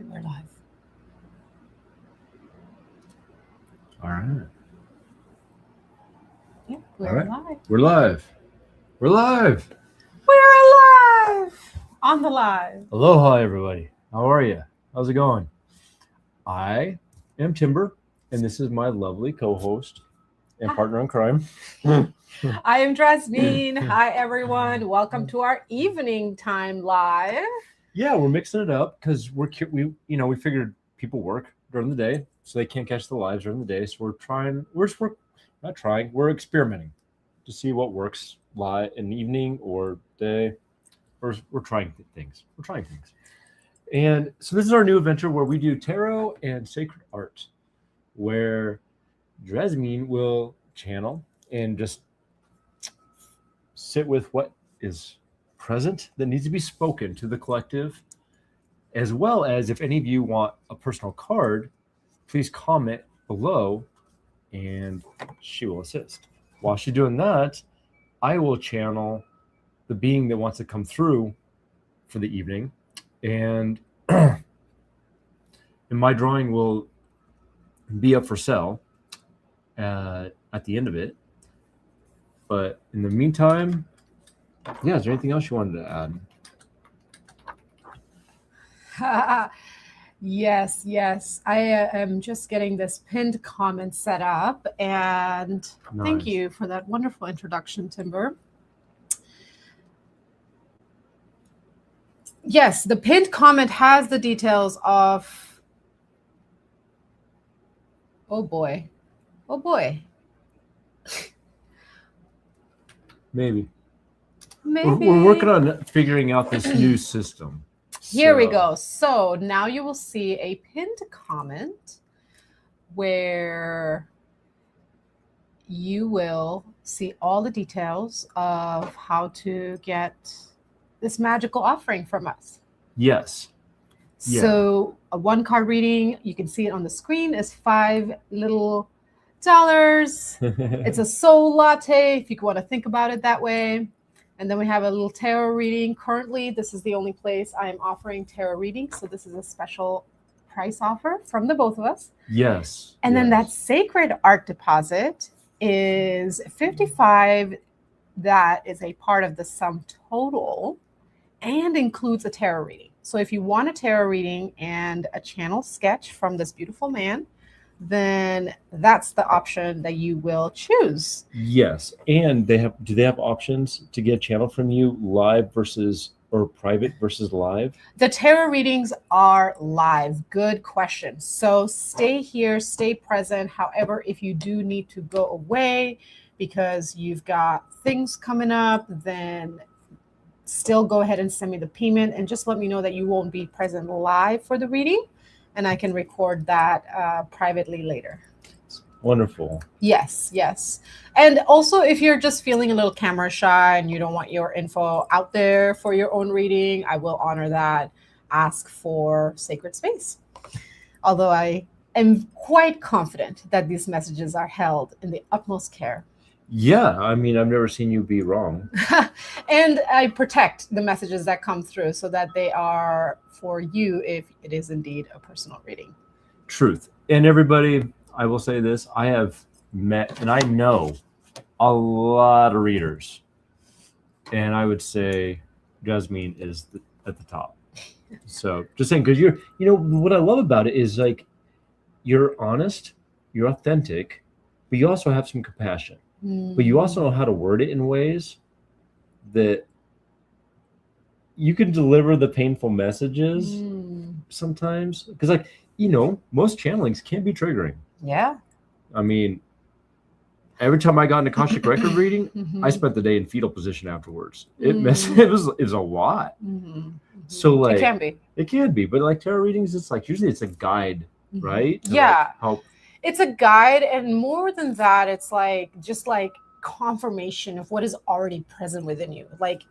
We're live. All right. Yeah, we're All right. live. We're live. We're live. We're alive on the live. Aloha, everybody. How are you? How's it going? I am Timber, and this is my lovely co-host and partner in crime. I am Drasmin. Hi, everyone. Welcome to our evening time live. Yeah, we're mixing it up because we figured people work during the day, so they can't catch the lives during the day. So we're experimenting to see what works live in the evening or day. We're trying things. And so this is our new adventure where we do tarot and sacred art, where Drasmin will channel and just sit with what is present that needs to be spoken to the collective, as well as if any of you want a personal card, please comment below and she will assist. While she's doing that, I will channel the being that wants to come through for the evening, and my drawing will be up for sale at the end of it. But in the meantime, yeah, is there anything else you wanted to add? Yes. I am just getting this pinned comment set up, and Thank you for that wonderful introduction, Timber. Yes, the pinned comment has the details of... Oh boy. Maybe. We're working on figuring out this new system. Here we go. So now you will see a pinned comment where you will see all the details of how to get this magical offering from us. Yes. Yeah. So a one card reading, you can see it on the screen, is $5 little. It's a soul latte, if you want to think about it that way. And then we have a little tarot reading. Currently, this is the only place I am offering tarot readings. So this is a special price offer from the both of us. Yes. And then that sacred art deposit is $55. That is a part of the sum total and includes a tarot reading. So if you want a tarot reading and a channel sketch from this beautiful man, then that's the option that you will choose. Yes. And do they have options to get a channel from you live versus or private versus live? The tarot readings are live. Good question. So stay here, stay present. However, if you do need to go away because you've got things coming up, then still go ahead and send me the payment and just let me know that you won't be present live for the reading, and I can record that privately later. Wonderful. Yes. And also, if you're just feeling a little camera shy and you don't want your info out there for your own reading, I will honor that. Ask for sacred space. Although I am quite confident that these messages are held in the utmost care. Yeah, I mean, I've never seen you be wrong. And I protect the messages that come through so that they are for you if it is indeed a personal reading. Truth. And everybody, I will say this, I have met and I know a lot of readers. And I would say Drasmin is at the top. So just saying, because what I love about it is like you're honest, you're authentic, but you also have some compassion. But you also know how to word it in ways that you can deliver the painful messages sometimes. Because, most channelings can be triggering. Yeah. I mean, every time I got an Akashic record reading, I spent the day in fetal position afterwards. It was a lot. So, it can be. It can be. But, like, tarot readings, it's like usually it's a guide, right? To, help. It's a guide, and more than that, it's just confirmation of what is already present within you. Like,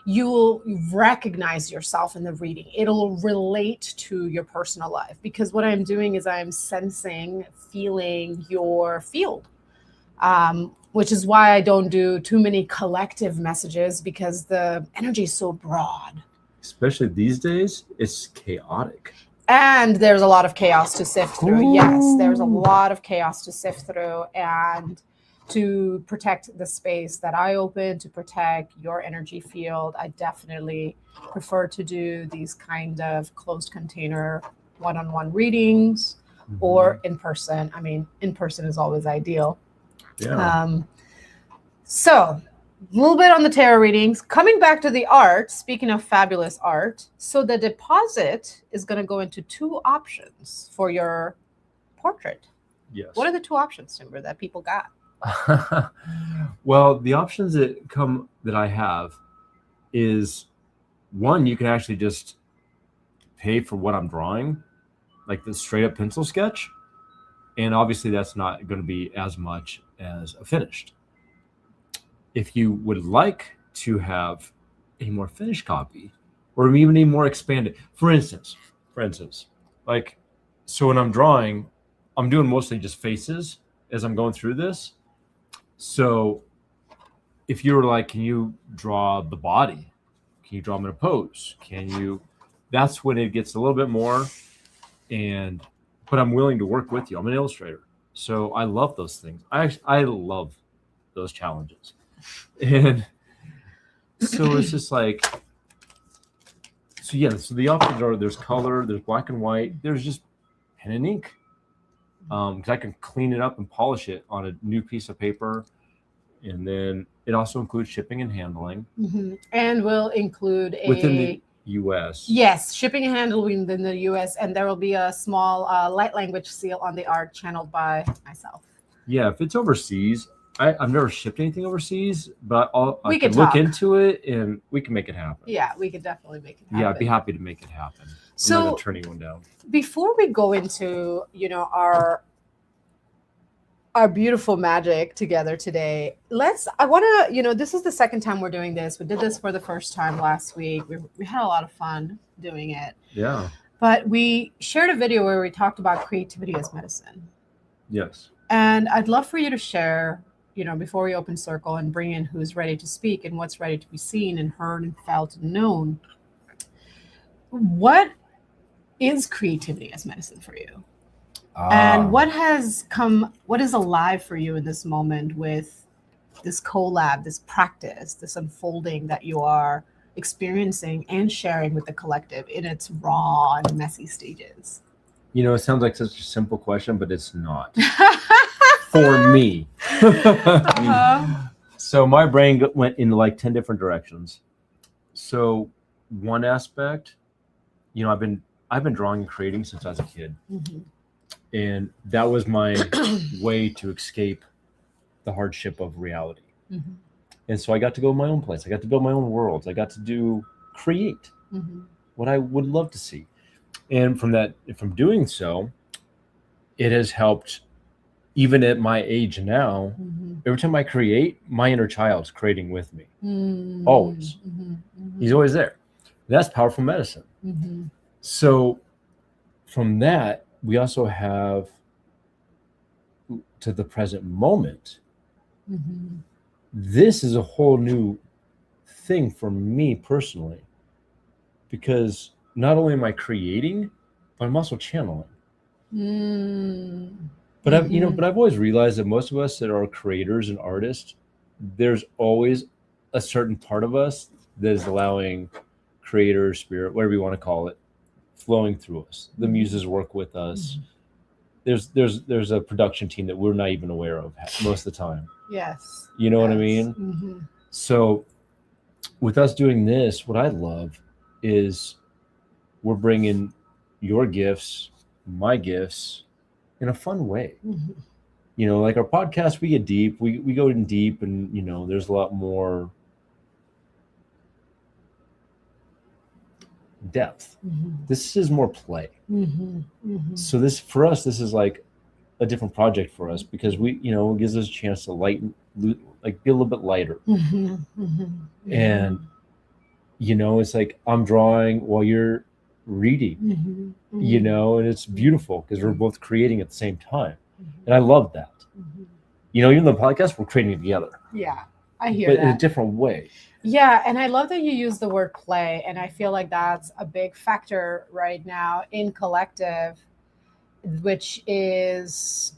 you'll recognize yourself in the reading. It'll relate to your personal life, because what I'm doing is I'm sensing, feeling your field, which is why I don't do too many collective messages, because the energy is so broad. Especially these days, it's chaotic. And there's a lot of chaos to sift through. Ooh. Yes, there's a lot of chaos to sift through. And to protect the space that I open, to protect your energy field, I definitely prefer to do these kind of closed container one-on-one readings or in person. I mean, in person is always ideal. Yeah. So a little bit on the tarot readings. Coming back to the art, speaking of fabulous art, so the deposit is going to go into 2 options for your portrait. Yes. What are the 2 options, Timber, that people got? Well, the options that I have is, one, you can actually just pay for what I'm drawing, like the straight up pencil sketch. And obviously that's not going to be as much as a finished. If you would like to have a more finished copy or even a more expanded, for instance, like, so when I'm drawing, I'm doing mostly just faces as I'm going through this. So if you were like, can you draw the body? Can you draw them in a pose? That's when it gets a little bit more. But I'm willing to work with you. I'm an illustrator. So I love those things. I love those challenges. And so it's just like, so the options are, there's color, there's black and white, there's just pen and ink. Because I can clean it up and polish it on a new piece of paper. And then it also includes shipping and handling. And will include within the US. Yes, shipping and handling within the US. And there will be a small light language seal on the art channeled by myself. Yeah, if it's overseas, I've never shipped anything overseas, but I can talk. look into it and we can make it happen. Yeah, we could definitely make it happen. Yeah, I'd be happy to make it happen. So, I'm not gonna turn anyone down. Before we go into, our beautiful magic together today, I want to, this is the second time we're doing this. We did this for the first time last week. We had a lot of fun doing it. Yeah. But we shared a video where we talked about creativity as medicine. Yes. And I'd love for you to share, before we open circle and bring in who's ready to speak and what's ready to be seen and heard and felt and known. What is creativity as medicine for you? And what is alive for you in this moment with this COLLAB, this practice, this unfolding that you are experiencing and sharing with the collective in its raw and messy stages? It sounds like such a simple question, but it's not. For me. So my brain went in like 10 different directions. So one aspect, I've been drawing and creating since I was a kid. And that was my way to escape the hardship of reality. And so I got to go my own place. I got to build my own worlds. I got to create what I would love to see. And from doing so, it has helped, even at my age now, every time I create, my inner child's creating with me. Always. He's always there. That's powerful medicine. So from that, we also have to the present moment. This is a whole new thing for me personally, because not only am I creating, but I'm also channeling. But I've always realized that most of us that are creators and artists, there's always a certain part of us that is allowing creator, spirit, whatever you want to call it, flowing through us. The muses work with us. There's a production team that we're not even aware of most of the time. Yes. You know what I mean? So with us doing this, what I love is we're bringing your gifts, my gifts, in a fun way. Like our podcast, we get deep. We go in deep, and there's a lot more depth. This is more play. So for us, this is like a different project for us, because it gives us a chance to lighten, like be a little bit lighter. And it's like I'm drawing while you're reading, and it's beautiful because we're both creating at the same time. And I love that. Even the podcast, we're creating it together. Yeah. I hear but in a that. different way. Yeah, and I love that you use the word play, and I feel like that's a big factor right now in collective, which is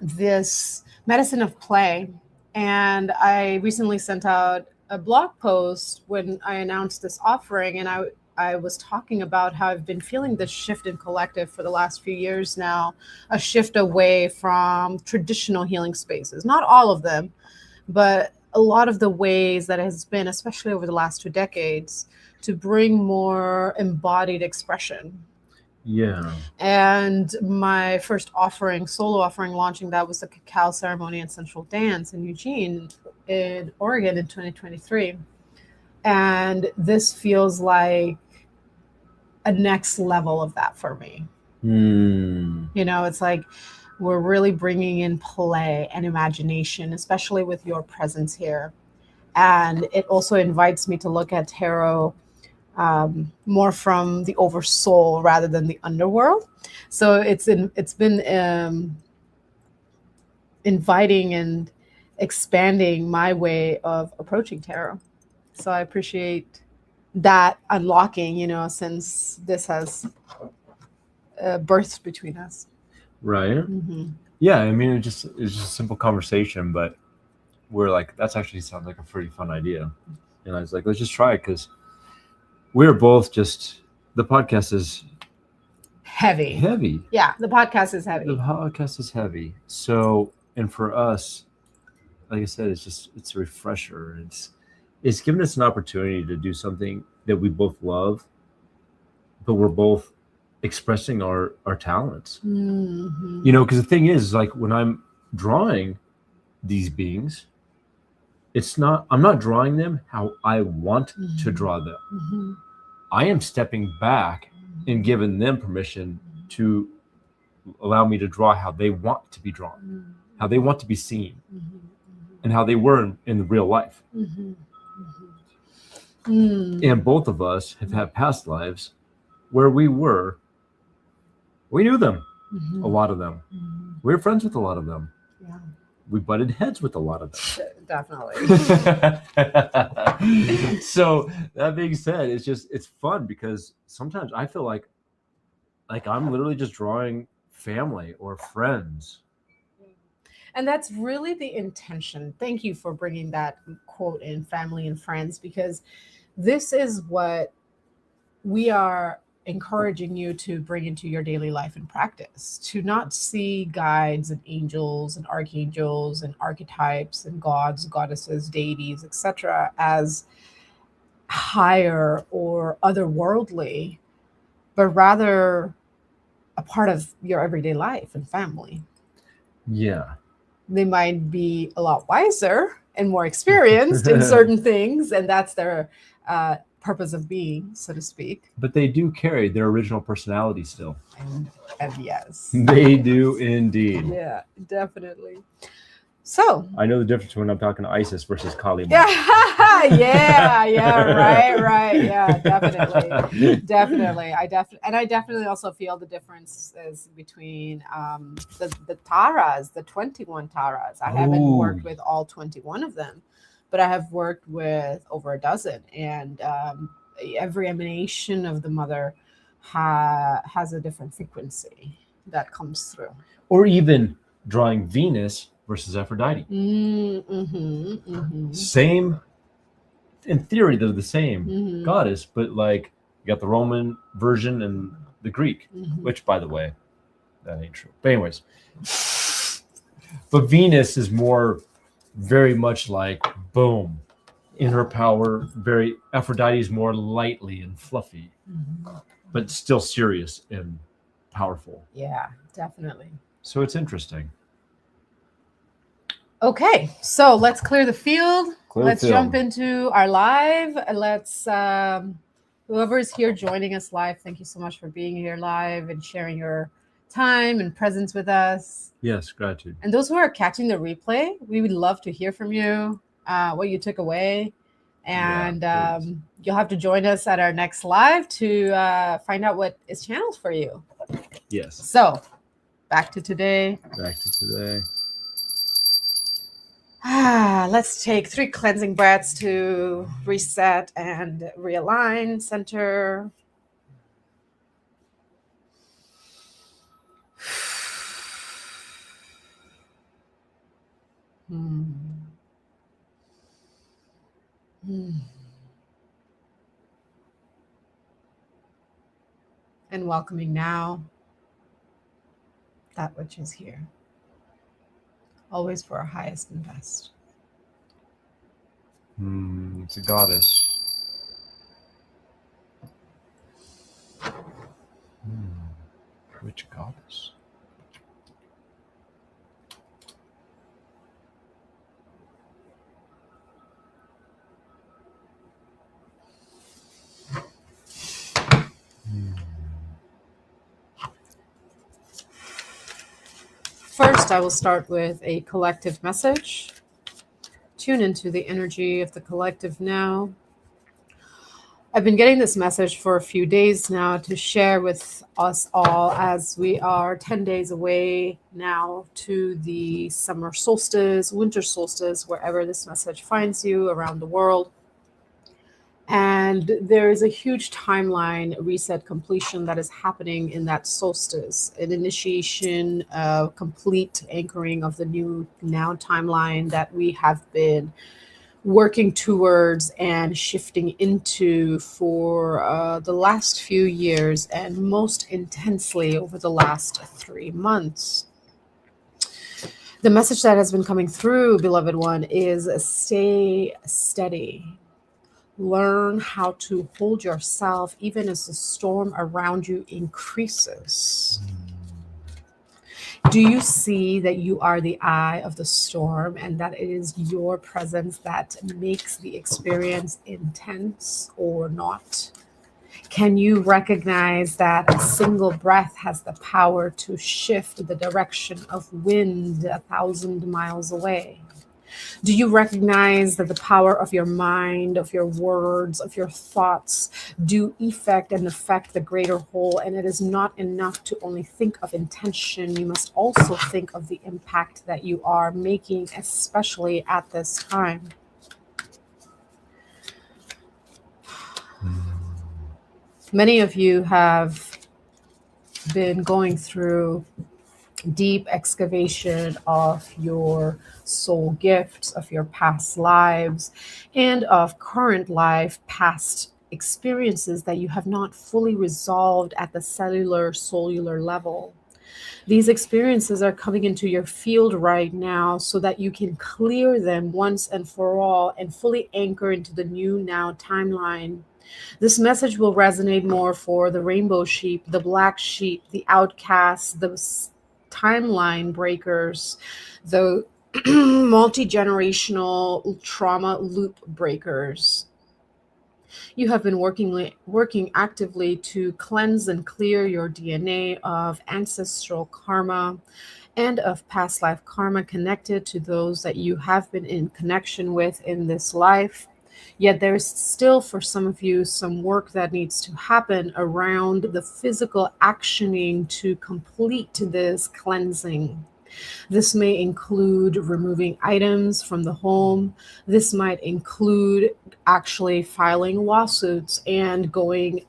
this medicine of play. And I recently sent out a blog post when I announced this offering, and I was talking about how I've been feeling this shift in collective for the last few years now, a shift away from traditional healing spaces. Not all of them, but a lot of the ways that it has been, especially over the last 2 decades, to bring more embodied expression. Yeah. And my first offering, solo offering, launching that was the cacao ceremony and sensual dance in Eugene, in Oregon in 2023. And this feels like a next level of that for me. You know, it's like we're really bringing in play and imagination, especially with your presence here. And it also invites me to look at tarot more from the oversoul rather than the underworld. So it's been inviting and expanding my way of approaching tarot. So I appreciate that unlocking, you know, since this has birthed between us. Right. Mm-hmm. Yeah. I mean, it's just a simple conversation, but we're like, that's actually sounds like a pretty fun idea. And I was like, let's just try it because we're both just the podcast is Heavy. Yeah, the podcast is heavy. The podcast is heavy. So, and for us, like I said, it's a refresher. It's given us an opportunity to do something that we both love, but we're both expressing our talents. Mm-hmm. You know, because the thing is, like when I'm drawing these beings, I'm not drawing them how I want to draw them. Mm-hmm. I am stepping back and giving them permission to allow me to draw how they want to be drawn, how they want to be seen, and how they were in real life. And both of us have had past lives where we knew them, a lot of them. We were friends with a lot of them. Yeah. We butted heads with a lot of them. Definitely. So that being said, it's fun because sometimes I feel like I'm literally just drawing family or friends. And that's really the intention. Thank you for bringing that quote in, family and friends, because this is what we are encouraging you to bring into your daily life and practice, to not see guides and angels and archangels and archetypes and gods, goddesses, deities, etc. as higher or otherworldly, but rather a part of your everyday life and family. Yeah. They might be a lot wiser and more experienced in certain things, and that's their purpose of being, so to speak. But they do carry their original personality still. And yes. They do indeed. Yeah, definitely. So I know the difference when I'm talking to Isis versus COLLAB. yeah, right. Yeah, definitely. I definitely also feel the differences between the Taras, the 21 Taras. I haven't worked with all 21 of them, but I have worked with over a dozen, and every emanation of the mother has a different frequency that comes through. Or even drawing Venus versus Aphrodite. Same, in theory, they're the same goddess, but like you got the Roman version and the Greek, which, by the way, that ain't true. But anyways, but Venus is more, very much like boom, in her power. Very Aphrodite is more lightly and fluffy, but still serious and powerful. Yeah, definitely. So it's interesting. Okay, so let's clear the field. Let's jump into our live. Let's whoever is here joining us live, thank you so much for being here live and sharing your time and presence with us. Yes, gratitude. And those who are catching the replay, we would love to hear from you, what you took away. And you'll have to join us at our next live to find out what is channeled for you. Yes. So back to today. Back to today. Let's take 3 cleansing breaths to reset and realign, center. Hmm. Hmm. And welcoming now that which is here, always for our highest and best. It's a goddess. Which goddess? First, I will start with a collective message. Tune into the energy of the collective now. I've been getting this message for a few days now to share with us all as we are 10 days away now to the summer solstice, winter solstice, wherever this message finds you around the world. And there is a huge timeline reset completion that is happening in that solstice, an initiation, complete anchoring of the new now timeline that we have been working towards and shifting into for the last few years, and most intensely over the last 3 months. The message that has been coming through, beloved one, is stay steady. Learn how to hold yourself even as the storm around you increases. Do you see that you are the eye of the storm and that it is your presence that makes the experience intense or not? Can you recognize that a single breath has the power to shift the direction of wind 1,000 miles away? Do you recognize that the power of your mind, of your words, of your thoughts do effect and affect the greater whole? And it is not enough to only think of intention. You must also think of the impact that you are making, especially at this time. Many of you have been going through deep excavation of your soul gifts, of your past lives, and of current life, past experiences that you have not fully resolved at the cellular level. These experiences are coming into your field right now so that you can clear them once and for all and fully anchor into the new now timeline. This message will resonate more for the rainbow sheep, the black sheep, the outcasts, the timeline breakers, the multi-generational trauma loop breakers. You have been working actively to cleanse and clear your DNA of ancestral karma and of past life karma connected to those that you have been in connection with in this life. Yet there's still, for some of you, some work that needs to happen around the physical actioning to complete this cleansing. This may include removing items from the home. This might include actually filing lawsuits and going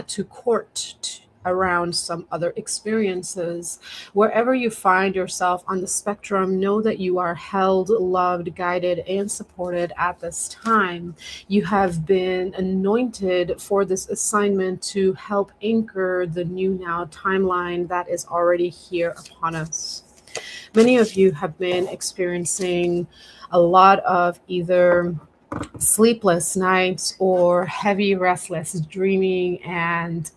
to court around some other experiences. Wherever you find yourself on the spectrum, know that you are held, loved, guided, and supported at this time. You have been anointed for this assignment to help anchor the new now timeline that is already here upon us. Many of you have been experiencing a lot of either sleepless nights or heavy, restless dreaming and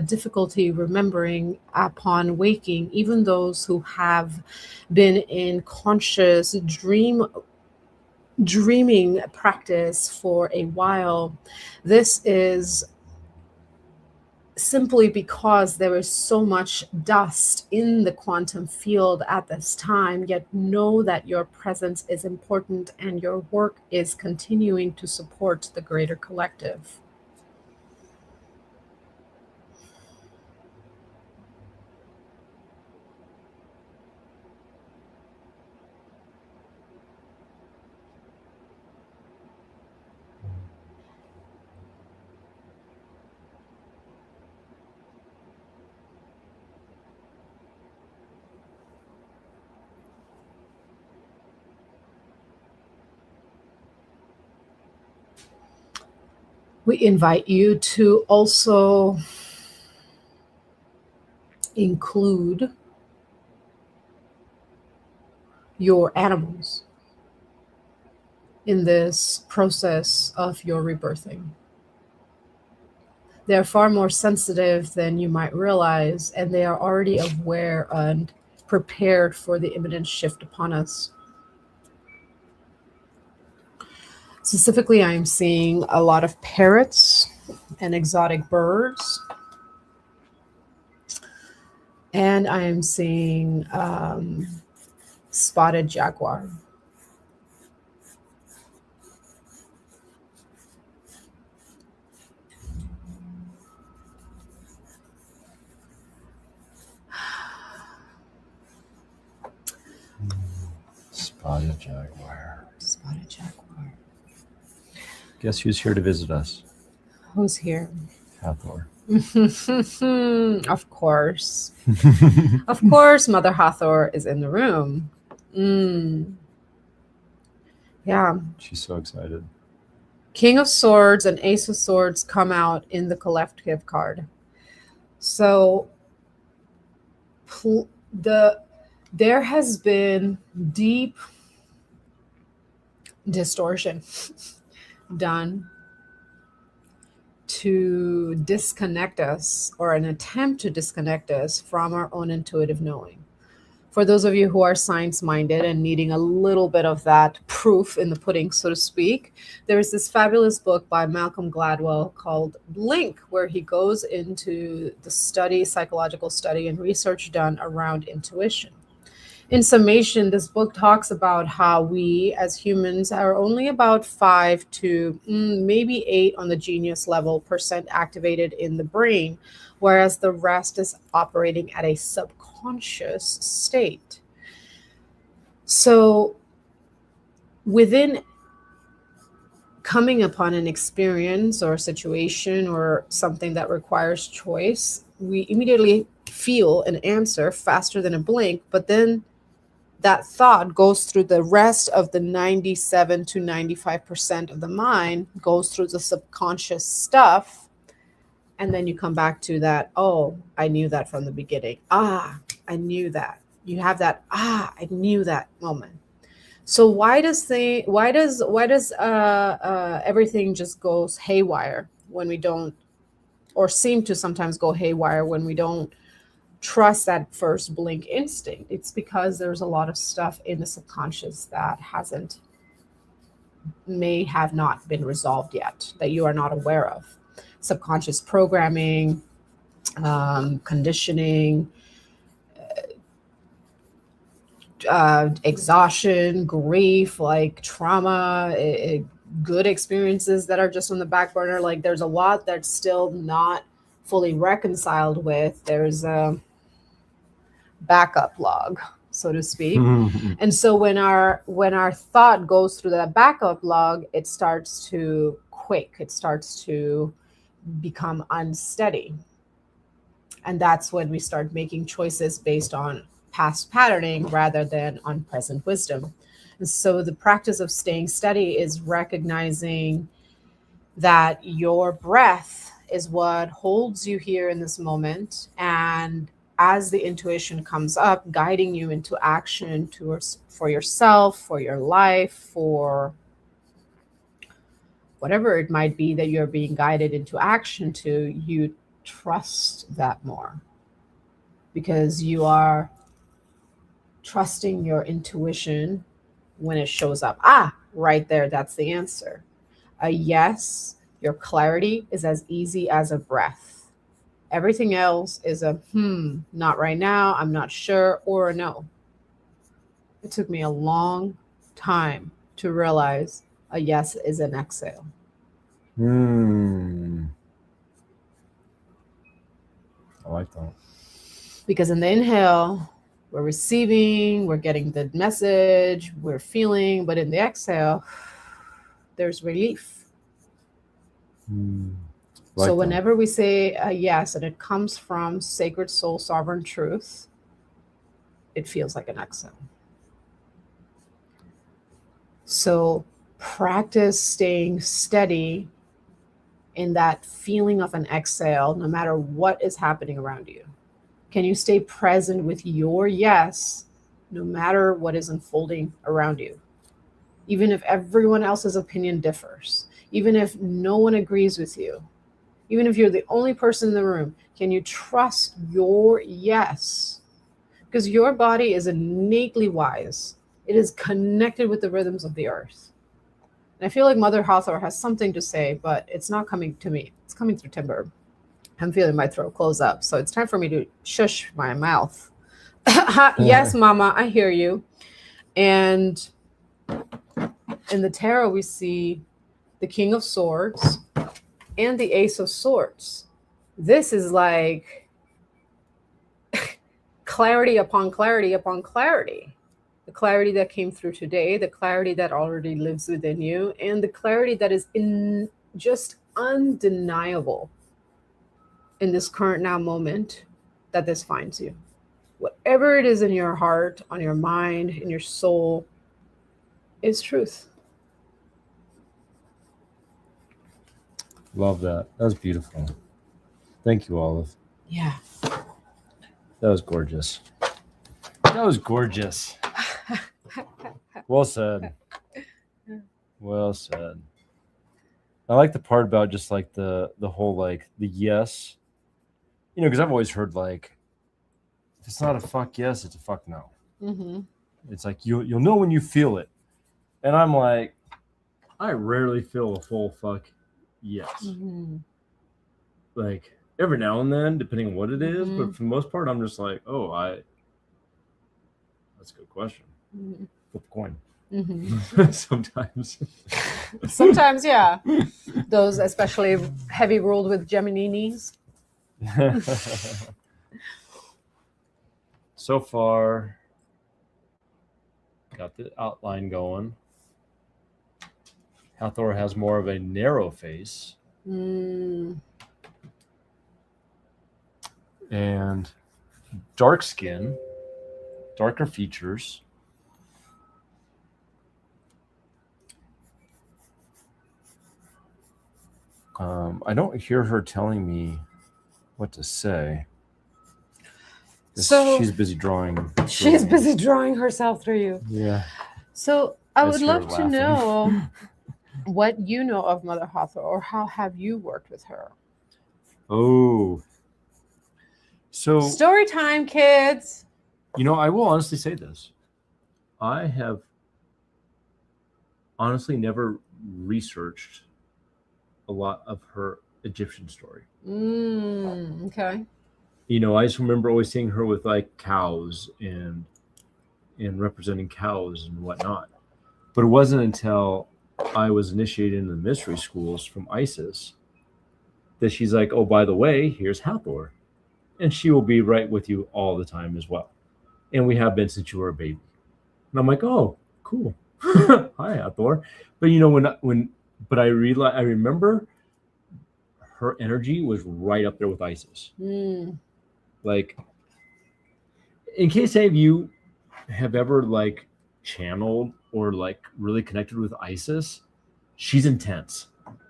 difficulty remembering upon waking. Even those who have been in conscious dreaming practice for a while, this is simply because there is so much dust in the quantum field at this time. Yet know that your presence is important and your work is continuing to support the greater collective. We invite you to also include your animals in this process of your rebirthing. They're far more sensitive than you might realize, and they are already aware and prepared for the imminent shift upon us. Specifically, I'm seeing a lot of parrots and exotic birds, and I am seeing spotted jaguar. Spotted jaguar. Spotted jaguar. Guess who's here to visit us? Who's here? Hathor. Of course. Of course, Mother Hathor is in the room. Yeah. She's so excited. King of Swords and Ace of Swords come out in the collective card. So there has been deep distortion done to disconnect us, or an attempt to disconnect us from our own intuitive knowing. For those of you who are science-minded and needing a little bit of that proof in the pudding, so to speak, there's this fabulous book by Malcolm Gladwell called Blink, where he goes into the study, psychological study and research done around intuition. In summation, this book talks about how we as humans are only about 5 to maybe 8 on the genius level percent activated in the brain, whereas the rest is operating at a subconscious state. So within coming upon an experience or a situation or something that requires choice, we immediately feel an answer faster than a blink, but then that thought goes through the rest of the 97 to 95% of the mind, goes through the subconscious stuff. And then you come back to that, oh, I knew that from the beginning. I knew that. You have that, I knew that moment. So why does everything just goes haywire when we don't, or seem to sometimes go haywire when we don't trust that first blink instinct? It's because there's a lot of stuff in the subconscious that may have not been resolved yet, that you are not aware of. Subconscious programming, conditioning, exhaustion, grief, like trauma, good experiences that are just on the back burner. Like there's a lot that's still not fully reconciled with. There's a backup log, so to speak. And so when our thought goes through that backup log, it starts to quake, it starts to become unsteady. And that's when we start making choices based on past patterning rather than on present wisdom. And so the practice of staying steady is recognizing that your breath is what holds you here in this moment, and as the intuition comes up, guiding you into action for yourself, for your life, for whatever it might be that you're being guided into action to, you trust that more because you are trusting your intuition when it shows up. Right there, that's the answer. A yes, your clarity is as easy as a breath. Everything else is a not right now, I'm not sure, or a no. It took me a long time to realize a yes is an exhale. I like that. Because in the inhale, we're receiving, we're getting the message, we're feeling, but in the exhale, there's relief. Like so whenever we say a yes and it comes from sacred soul sovereign truth, it feels like an exhale. So practice staying steady in that feeling of an exhale, no matter what is happening around you? Can you stay present with your yes, no matter what is unfolding around you? Even if everyone else's opinion differs, even if no one agrees with you, even if you're the only person in the room, can you trust your yes? Because your body is innately wise. It is connected with the rhythms of the earth. And I feel like Mother Hathor has something to say, but it's not coming to me. It's coming through Timber. I'm feeling my throat close up. So it's time for me to shush my mouth. Yes, Mama, I hear you. And in the tarot, we see the King of Swords and the Ace of Swords. This is like clarity upon clarity upon clarity. The clarity that came through today, the clarity that already lives within you, and the clarity that is just undeniable in this current now moment that this finds you. Whatever it is in your heart, on your mind, in your soul, is truth. Love that. That was beautiful. Thank you, Olive. Yeah. That was gorgeous. That was gorgeous. Well said. Well said. I like the part about just like the whole like the yes. You know, because I've always heard like if it's not a fuck yes, it's a fuck no. Mm-hmm. It's like you'll know when you feel it. And I'm like, I rarely feel a full fuck yes. Mm-hmm. Like every now and then, depending on what it is, Mm-hmm. but for the most part, I'm just like, that's a good question. Mm-hmm. Flip a coin. Mm-hmm. Sometimes. Sometimes, yeah. Those especially heavy ruled with Gemini's. So far, got the outline going. Hathor has more of a narrow face. Mm. And dark skin, darker features. I don't hear her telling me what to say. So she's busy drawing. She's busy drawing herself through you. Yeah. So I would see her love to laughing. know what you know of Mother Hathor, or how have you worked with her? Oh. So Story time, kids. You know, I will honestly say this. I have honestly never researched a lot of her Egyptian story. Okay. You know, I just remember always seeing her with like cows and representing cows and whatnot. But it wasn't until I was initiated into the mystery schools from Isis that she's like, oh, by the way, here's Hathor. And she will be right with you all the time as well. And we have been since you were a baby. And I'm like, oh, cool. Hi, Hathor. But you know, but I remember her energy was right up there with Isis. Like, in case any of you have ever like channeled or like really connected with Isis, she's intense.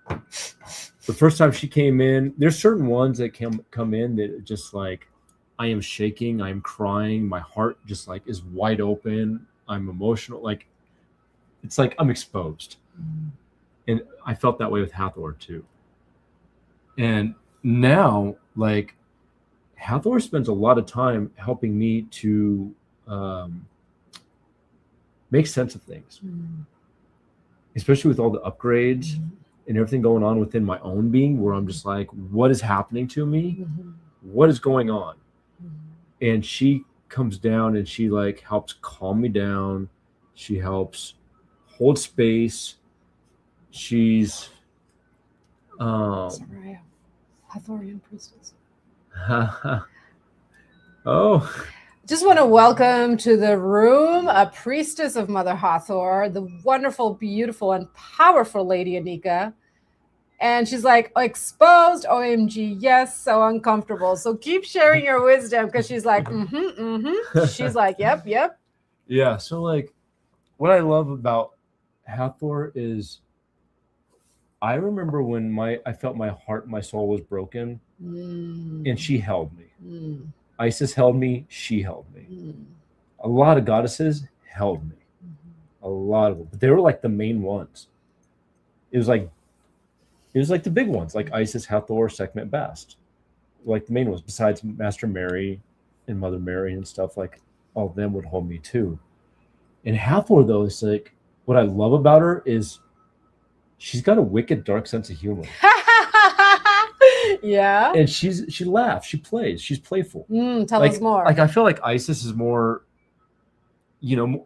The first time she came in, there's certain ones that can come in that just like, I am shaking, I am crying, my heart just like is wide open, I'm emotional, like it's like I'm exposed. And I felt that way with Hathor too. And now, like, Hathor spends a lot of time helping me to make sense of things, especially with all the upgrades and everything going on within my own being, where I'm just like, what is happening to me? What is going on? And she comes down and she like helps calm me down. She helps hold space. She's Soraya, Hathorian priestess. Oh. Just want to welcome to the room a priestess of Mother Hathor, the wonderful, beautiful, and powerful Lady Anika. And she's like, exposed, OMG, yes, so uncomfortable. So keep sharing your wisdom, because she's like, She's like, yep. Yeah, so like what I love about Hathor is I remember when I felt my heart, my soul was broken, and she held me. Isis held me. She held me. A lot of goddesses held me. A lot of them, but they were like the main ones. It was like the big ones, like Isis, Hathor, Sekhmet, Bast, like the main ones. Besides Master Mary and Mother Mary and stuff, like all of them would hold me too. And Hathor, though, is like what I love about her is she's got a wicked, dark sense of humor. Yeah. And she laughs, she plays, she's playful. Tell us more. Like I feel like Isis is more,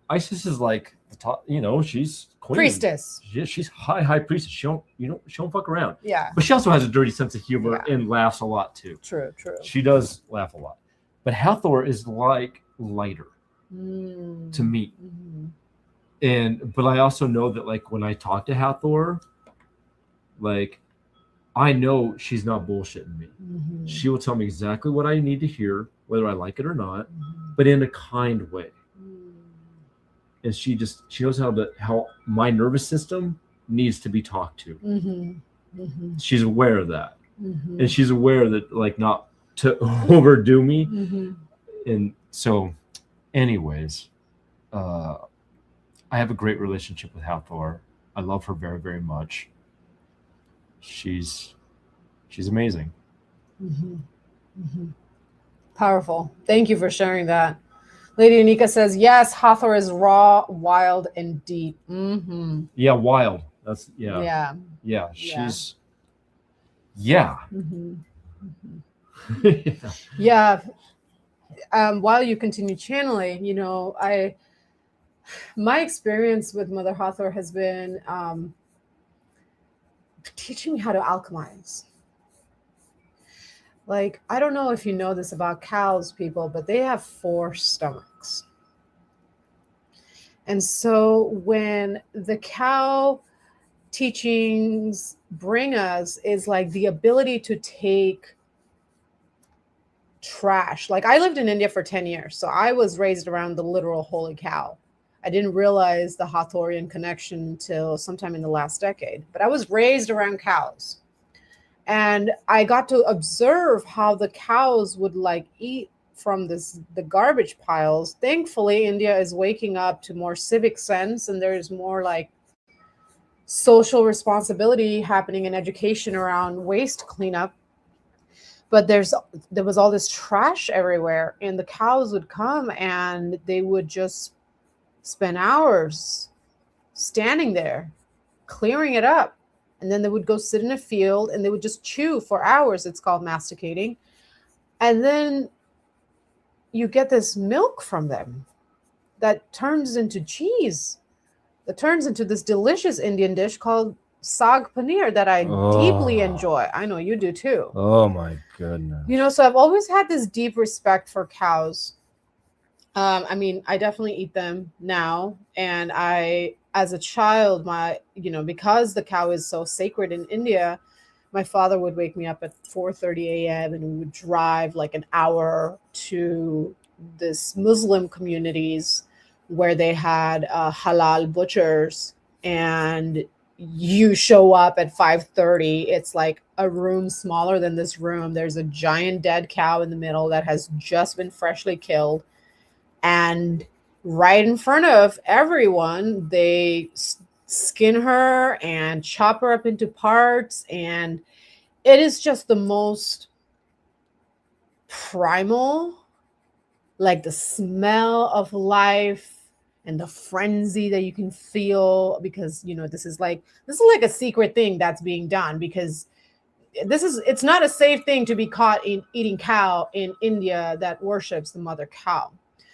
Isis is like the top, she's queen. Priestess. Yeah, she's high priestess. She don't fuck around. Yeah. But she also has a dirty sense of humor and laughs a lot too. True. She does laugh a lot. But Hathor is like lighter to me. But I also know that like when I talk to Hathor, like I know she's not bullshitting me. She will tell me exactly what I need to hear, whether I like it or not, but in a kind way. And she knows how my nervous system needs to be talked to. She's aware of that. And she's aware that like not to overdo me. And so anyways, I have a great relationship with Hathor. I love her very, very much. She's amazing. Powerful. Thank you for sharing that. Lady Anika says, yes, Hathor is raw, wild, and deep. Yeah, wild. That's yeah. She's yeah. While you continue channeling, my experience with Mother Hathor has been teaching me how to alchemize. Like, I don't know if you know this about cows, people, but they have 4 stomachs. And so when the cow teachings bring us is like the ability to take trash. Like I lived in India for 10 years. So I was raised around the literal holy cow. I didn't realize the Hathorian connection until sometime in the last decade, but I was raised around cows. And I got to observe how the cows would like eat from the garbage piles. Thankfully, India is waking up to more civic sense, and there's more like social responsibility happening in education around waste cleanup. But there was all this trash everywhere, and the cows would come and they would just spend hours standing there, clearing it up. And then they would go sit in a field and they would just chew for hours. It's called masticating. And then you get this milk from them that turns into cheese, that turns into this delicious Indian dish called saag paneer that I deeply enjoy. I know you do too. Oh my goodness. So I've always had this deep respect for cows. I mean, I definitely eat them now. And as a child, because the cow is so sacred in India, my father would wake me up at 4:30 a.m. and we would drive like an hour to this Muslim communities where they had halal butchers, and you show up at 5:30. It's like a room smaller than this room. There's a giant dead cow in the middle that has just been freshly killed. And right in front of everyone, they skin her and chop her up into parts. And it is just the most primal, like the smell of life and the frenzy that you can feel, because, this is like a secret thing that's being done, because it's not a safe thing to be caught in eating cow in India that worships the mother cow.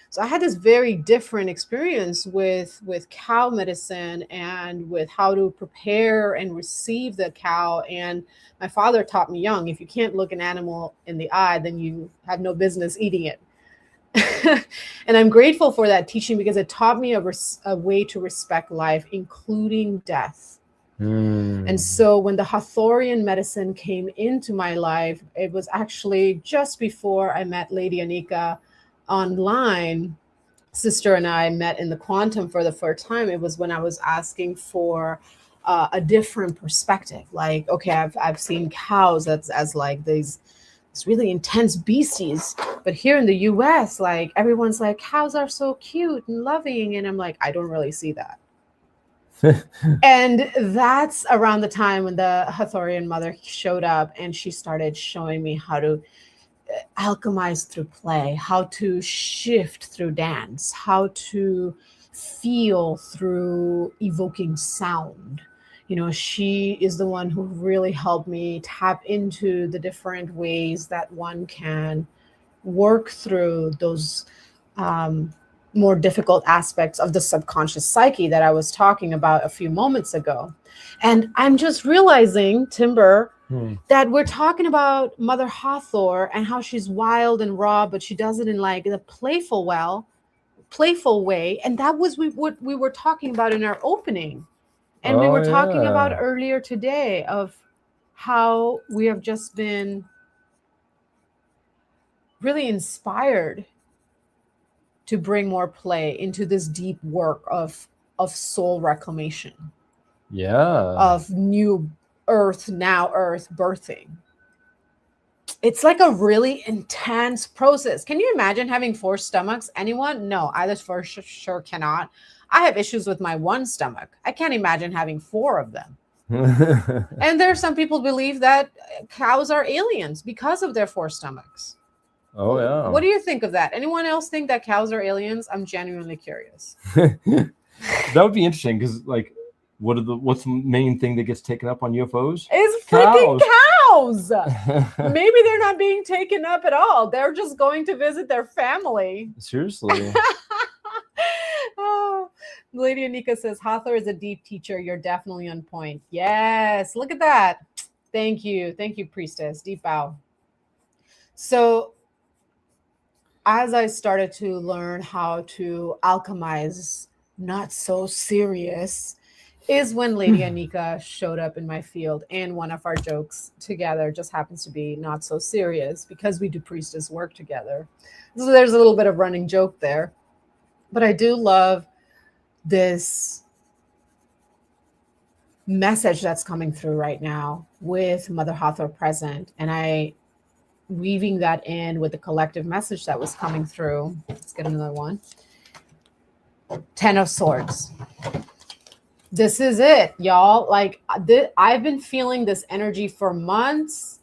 So I had this very different experience with cow medicine and with how to prepare and receive the cow. And my father taught me young, if you can't look an animal in the eye, then you have no business eating it. And I'm grateful for that teaching, because it taught me a way to respect life, including death. And so when the Hathorian medicine came into my life, it was actually just before I met Lady Anika online. Sister and I met in the quantum for the first time. It was when I was asking for a different perspective. Like, okay, I've seen cows as like these really intense beasties, but here in the US, like everyone's like, cows are so cute and loving, and I'm like, I don't really see that. And that's around the time when the Hathorian mother showed up, and she started showing me how to alchemize through play, how to shift through dance, how to feel through evoking sound. You know, she is the one who really helped me tap into the different ways that one can work through those more difficult aspects of the subconscious psyche that I was talking about a few moments ago. And I'm just realizing, Timber, that we're talking about Mother Hathor and how she's wild and raw, but she does it in like the playful way. And that was what we were talking about in our opening. And we were talking about earlier today of how we have just been really inspired to bring more play into this deep work of soul reclamation. Yeah. Of new earth, now earth birthing. It's like a really intense process. Can you imagine having 4 stomachs? Anyone? No, I just for sure cannot. I have issues with my 1 stomach. I can't imagine having 4 of them. And there are some people believe that cows are aliens because of their 4 stomachs. Oh yeah. What do you think of that? Anyone else think that cows are aliens? I'm genuinely curious. That would be interesting because, like, what's the main thing that gets taken up on UFOs? It's freaking cows. Maybe they're not being taken up at all. They're just going to visit their family. Seriously. Oh, Lady Anika says, Hathor is a deep teacher. You're definitely on point. Yes, look at that. Thank you. Thank you, priestess. Deep bow. So as I started to learn how to alchemize not so serious is when Lady Anika showed up in my field, and one of our jokes together just happens to be not so serious because we do priestess work together. So there's a little bit of running joke there. But I do love this message that's coming through right now with Mother Hathor present, and I weaving that in with the collective message that was coming through. Let's get another one. 10 of Swords. This is it, y'all. Like, I've been feeling this energy for months.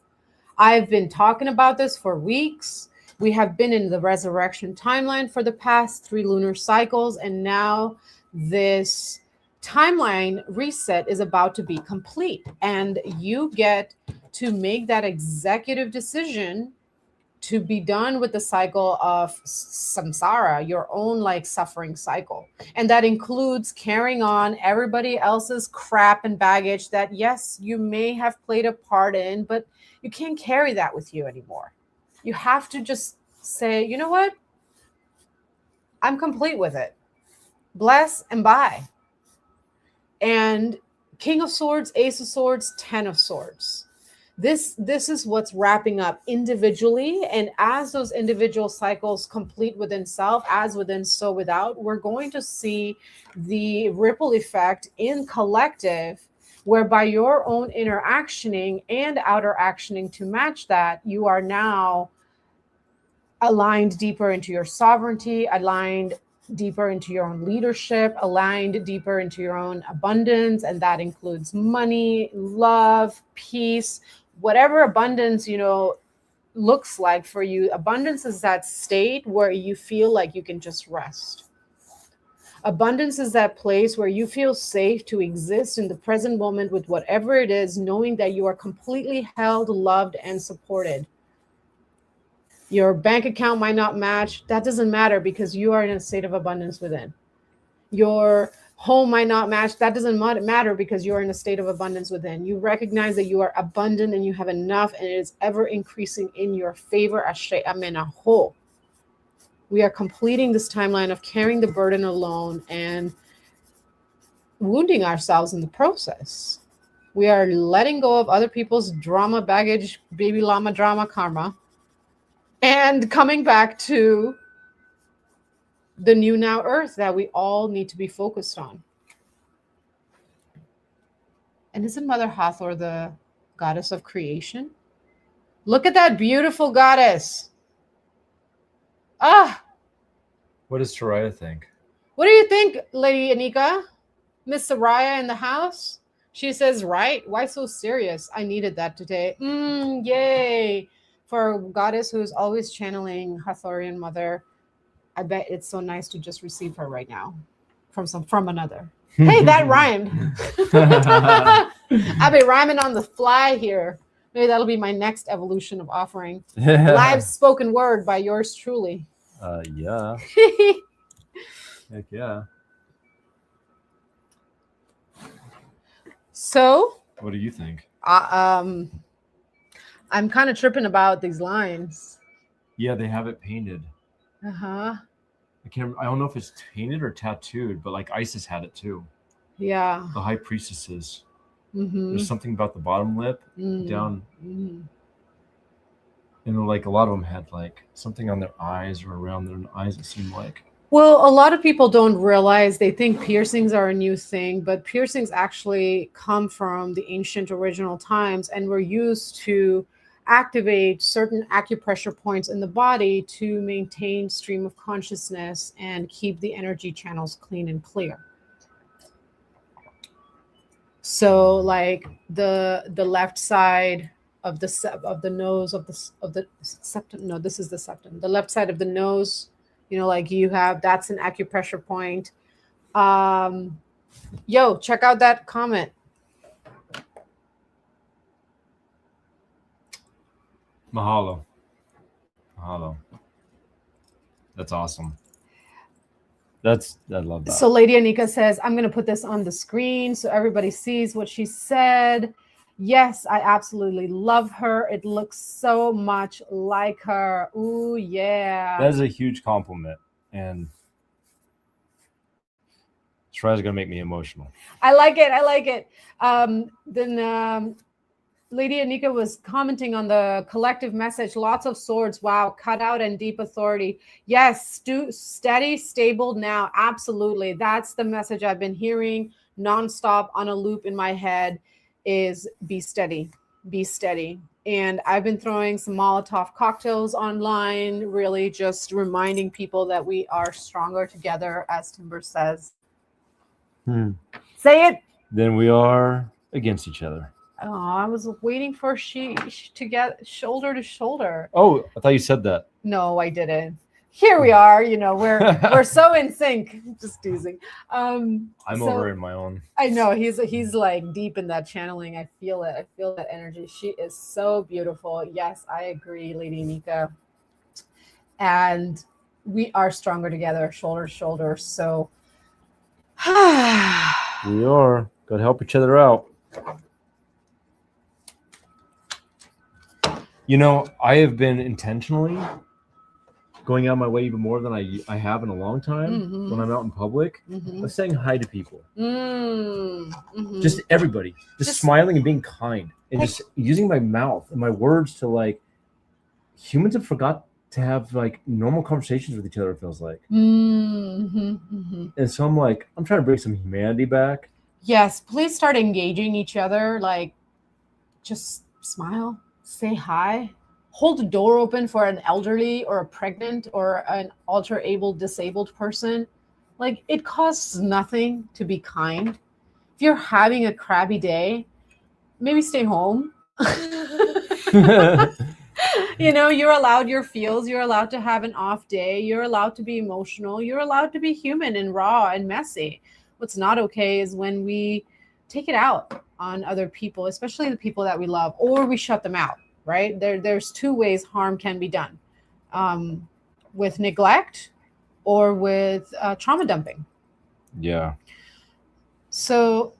I've been talking about this for weeks. We have been in the resurrection timeline for the past 3 lunar cycles, and now this timeline reset is about to be complete, and you get to make that executive decision to be done with the cycle of samsara, your own like suffering cycle. And that includes carrying on everybody else's crap and baggage that, yes, you may have played a part in, but you can't carry that with you anymore. You have to just say, you know what? I'm complete with it. Bless and bye. And King of Swords, Ace of Swords, 10 of Swords. This is what's wrapping up individually. And as those individual cycles complete within self, as within, so without, we're going to see the ripple effect in collective, whereby your own inner actioning and outer actioning to match that, you are now aligned deeper into your sovereignty, aligned deeper into your own leadership, aligned deeper into your own abundance. And that includes money, love, peace, whatever abundance, looks like for you. Abundance is that state where you feel like you can just rest. Abundance is that place where you feel safe to exist in the present moment with whatever it is, knowing that you are completely held, loved, and supported. Your bank account might not match. That doesn't matter because you are in a state of abundance within. Your home might not match. That doesn't matter because you are in a state of abundance within. You recognize that you are abundant and you have enough, and it is ever increasing in your favor. Ashe amenaho. We are completing this timeline of carrying the burden alone and wounding ourselves in the process. We are letting go of other people's drama, baggage, baby llama drama, karma, and coming back to the new now earth that we all need to be focused on. And isn't Mother Hathor the goddess of creation? Look at that beautiful goddess. Ah, What does Soraya think? what do you think, Lady Anika? Miss Soraya in the house? She says, right? Why so serious? I needed that today. Yay. For a goddess who's always channeling Hathorian mother, I bet it's so nice to just receive her right now from another. Hey, that rhymed. I'll be rhyming on the fly here. Maybe that'll be my next evolution of offering. Live spoken word by yours truly. Yeah. Heck yeah. So, What do you think? I'm kind of tripping about these lines. Yeah, they have it painted. Uh-huh. I don't know if it's painted or tattooed, but like Isis had it too. Yeah. The high priestesses. Mm-hmm. There's something about the bottom lip down. Mm-hmm. And like a lot of them had like something on their eyes or around their eyes, it seemed like. Well, a lot of people don't realize, they think piercings are a new thing, but piercings actually come from the ancient original times and were used to activate certain acupressure points in the body to maintain stream of consciousness and keep the energy channels clean and clear. So like the left side of the nose of the septum, no, this is the septum, the left side of the nose, like you have, that's an acupressure point. Yo, check out that comment. Mahalo. That's awesome. I love that. So Lady Anika says, I'm going to put this on the screen so everybody sees what she said. Yes, I absolutely love her. It looks so much like her. Ooh, yeah. That is a huge compliment. And Soraya's going to make me emotional. I like it. Then Lady Anika was commenting on the collective message. Lots of swords. Wow. Cut out and deep authority. Yes. Steady, stable now. Absolutely. That's the message I've been hearing nonstop on a loop in my head is be steady. Be steady. And I've been throwing some Molotov cocktails online, really just reminding people that we are stronger together, as Timber says. Say it. Then we are against each other. Oh, I was waiting for she to get shoulder to shoulder. Oh, I thought you said that. No, I didn't. Here we are. We're so in sync. Just teasing. I'm over in my own. I know he's like deep in that channeling. I feel it. I feel that energy. She is so beautiful. Yes, I agree, Lady Anika. And we are stronger together, shoulder to shoulder. So we are. Gotta help each other out. I have been intentionally going out of my way even more than I have in a long time when I'm out in public. I'm saying hi to people. Just everybody. Just smiling and being kind. And just using my mouth and my words to like, humans have forgot to have like normal conversations with each other, it feels like. And so I'm trying to bring some humanity back. Yes, please start engaging each other. Like, just smile. Say hi, hold the door open for an elderly or a pregnant or an alter-able disabled person. Like, it costs nothing to be kind. If you're having a crabby day, maybe stay home. You're allowed your feels. You're allowed to have an off day. You're allowed to be emotional. You're allowed to be human and raw and messy. What's not okay is when we take it out on other people, especially the people that we love, or we shut them out, right? There's two ways harm can be done, with neglect or with trauma dumping. Yeah. So,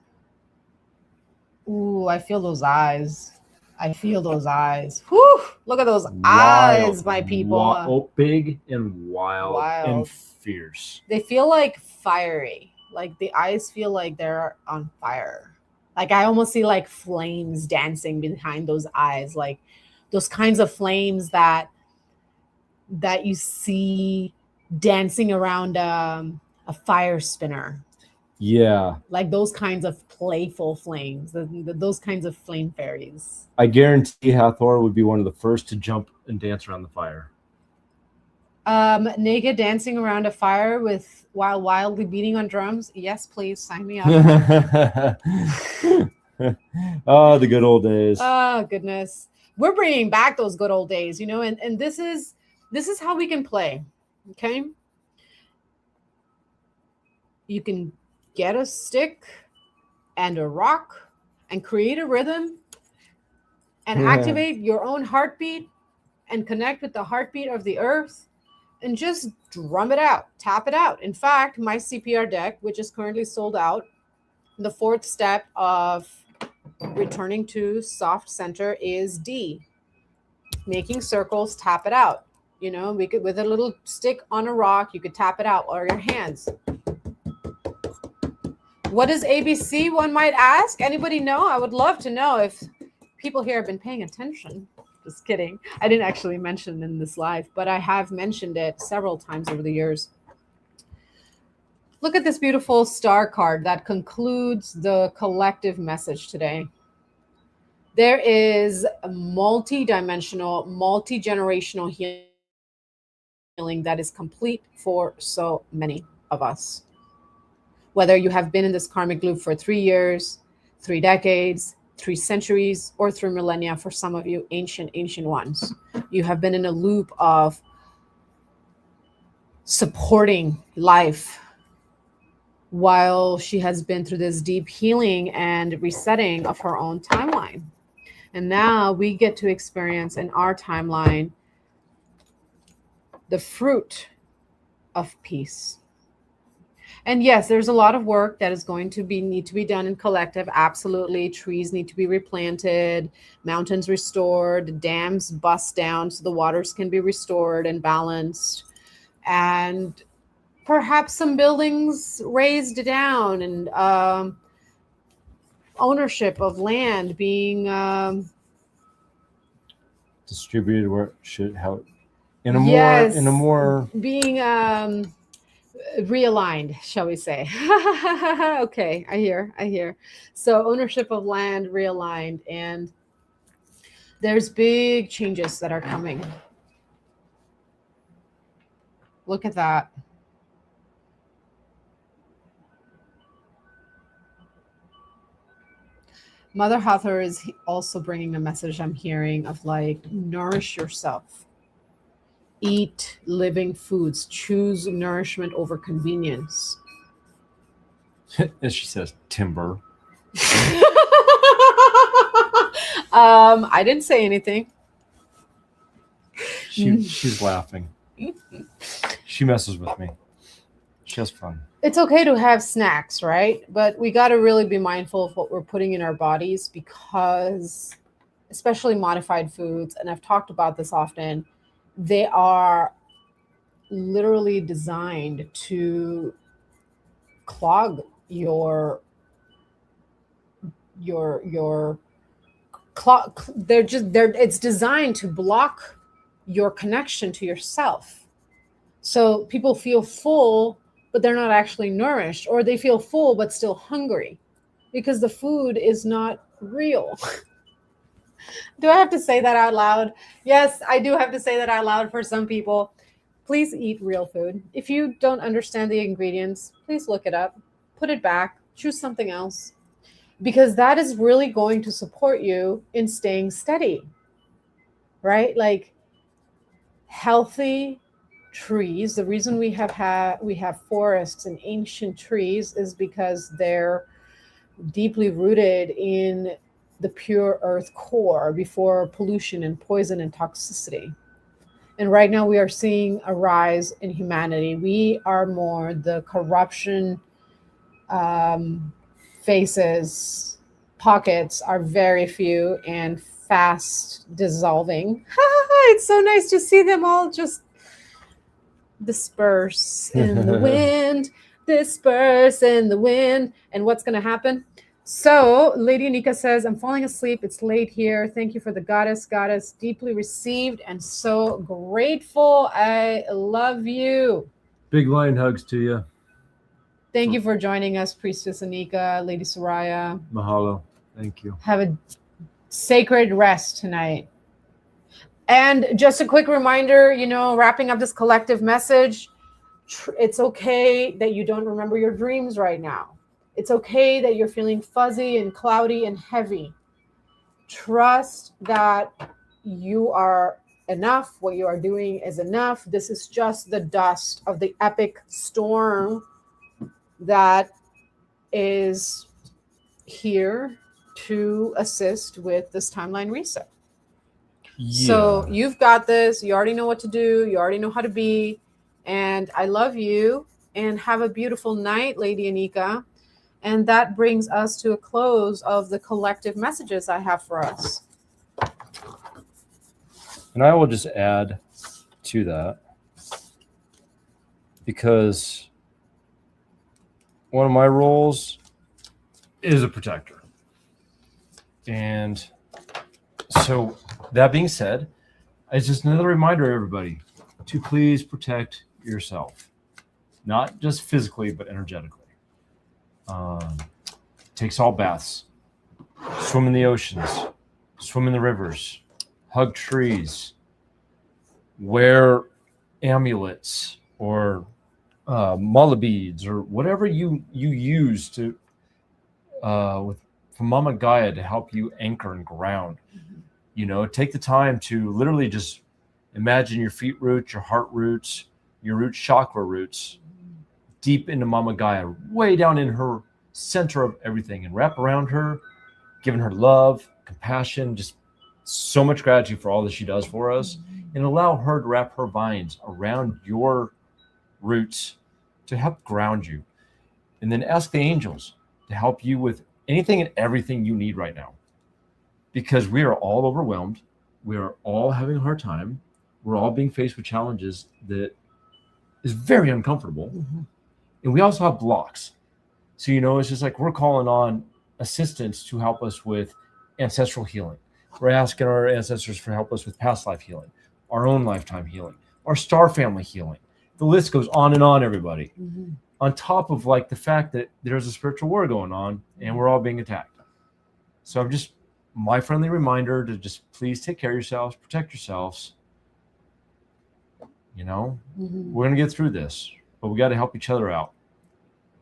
I feel those eyes. Whew, look at those eyes, my people. Big and wild and fierce. They feel like fiery. Like the eyes feel like they're on fire. Like I almost see like flames dancing behind those eyes, like those kinds of flames that you see dancing around a fire spinner. Yeah. Like those kinds of playful flames, those kinds of flame fairies. I guarantee Hathor would be one of the first to jump and dance around the fire. Naked dancing around a fire while wildly beating on drums. Yes, please sign me up. Oh, the good old days. Oh goodness, we're bringing back those good old days, you know. And this is how we can play. Okay, you can get a stick and a rock and create a rhythm and activate your own heartbeat and connect with the heartbeat of the earth and just drum it out, tap it out. In fact, my CPR deck, which is currently sold out, the fourth step of returning to soft center is D, making circles, tap it out. You know, we could, with a little stick on a rock, you could tap it out, or your hands. What is ABC, one might ask? Anybody know? I would love to know if people here have been paying attention. Just kidding. I didn't actually mention in this live, but I have mentioned it several times over the years. Look at this beautiful star card that concludes the collective message today. There is a multi-dimensional, multi-generational healing that is complete for so many of us. Whether you have been in this karmic loop for 3 years, 3 decades, 3 centuries, or 3 millennia, for some of you, ancient ones. You have been in a loop of supporting life while she has been through this deep healing and resetting of her own timeline. And now we get to experience in our timeline the fruit of peace. And yes, there's a lot of work that is going to need to be done in collective. Absolutely. Trees need to be replanted, mountains restored, dams bust down so the waters can be restored and balanced, and perhaps some buildings raised down, and ownership of land being distributed where it should, how in a more being realigned, shall we say. Okay, I hear. So ownership of land realigned, and there's big changes that are coming. Look at that. Mother Hathor is also bringing a message I'm hearing of like, nourish yourself. Eat living foods. Choose nourishment over convenience. As she says, timber. I didn't say anything. She's laughing. She messes with me. She has fun. It's okay to have snacks, right? But we got to really be mindful of what we're putting in our bodies, because especially modified foods, and I've talked about this often, they are literally designed to clog your clog. It's designed to block your connection to yourself. So people feel full, but they're not actually nourished, or they feel full but still hungry because the food is not real. Do I have to say that out loud? Yes, I do have to say that out loud for some people. Please eat real food. If you don't understand the ingredients, please look it up, put it back, choose something else, because that is really going to support you in staying steady, right? Like healthy trees. The reason we have forests and ancient trees is because they're deeply rooted in the pure earth core before pollution and poison and toxicity. And right now we are seeing a rise in humanity. We are more the corruption faces, pockets are very few and fast dissolving. It's so nice to see them all just disperse in the wind, disperse in the wind. And what's going to happen? So Lady Anika says, I'm falling asleep. It's late here. Thank you for the goddess, deeply received and so grateful. I love you. Big lion hugs to you. Thank you for joining us, Priestess Anika, Lady Soraya. Mahalo. Thank you. Have a sacred rest tonight. And just a quick reminder, wrapping up this collective message, it's okay that you don't remember your dreams right now. It's okay that you're feeling fuzzy and cloudy and heavy. Trust that you are enough. What you are doing is enough. This is just the dust of the epic storm that is here to assist with this timeline reset. Yeah. So you've got this. You already know what to do. You already know how to be. And I love you. And have a beautiful night, Lady Anika. And that brings us to a close of the collective messages I have for us. And I will just add to that, because one of my roles is a protector. And so that being said, it's just another reminder, everybody, to please protect yourself, not just physically, but energetically. Take salt baths, swim in the oceans, swim in the rivers, hug trees, wear amulets or mala beads or whatever you use to from Mama Gaia to help you anchor and ground. Take the time to literally just imagine your feet roots, your heart roots, your root chakra roots deep into Mama Gaia, way down in her center of everything, and wrap around her, giving her love, compassion, just so much gratitude for all that she does for us, and allow her to wrap her vines around your roots to help ground you. And then ask the angels to help you with anything and everything you need right now, because we are all overwhelmed. We are all having a hard time. We're all being faced with challenges that is very uncomfortable. Mm-hmm. And we also have blocks. So, it's just like we're calling on assistance to help us with ancestral healing. We're asking our ancestors for help us with past life healing, our own lifetime healing, our star family healing. The list goes on and on, everybody. Mm-hmm. On top of the fact that there's a spiritual war going on and we're all being attacked. So I'm just, my friendly reminder to just please take care of yourselves, protect yourselves. Mm-hmm. We're going to get through this, but we got to help each other out.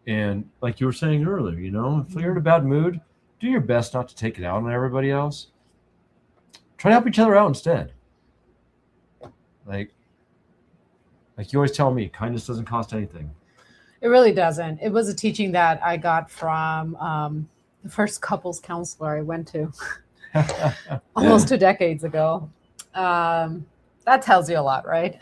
And like you were saying earlier, if you're in a bad mood, do your best not to take it out on everybody else. Try to help each other out instead. Like you always tell me, kindness doesn't cost anything. It really doesn't. It was a teaching that I got from the first couples counselor I went to almost 2 decades ago. That tells you a lot, right?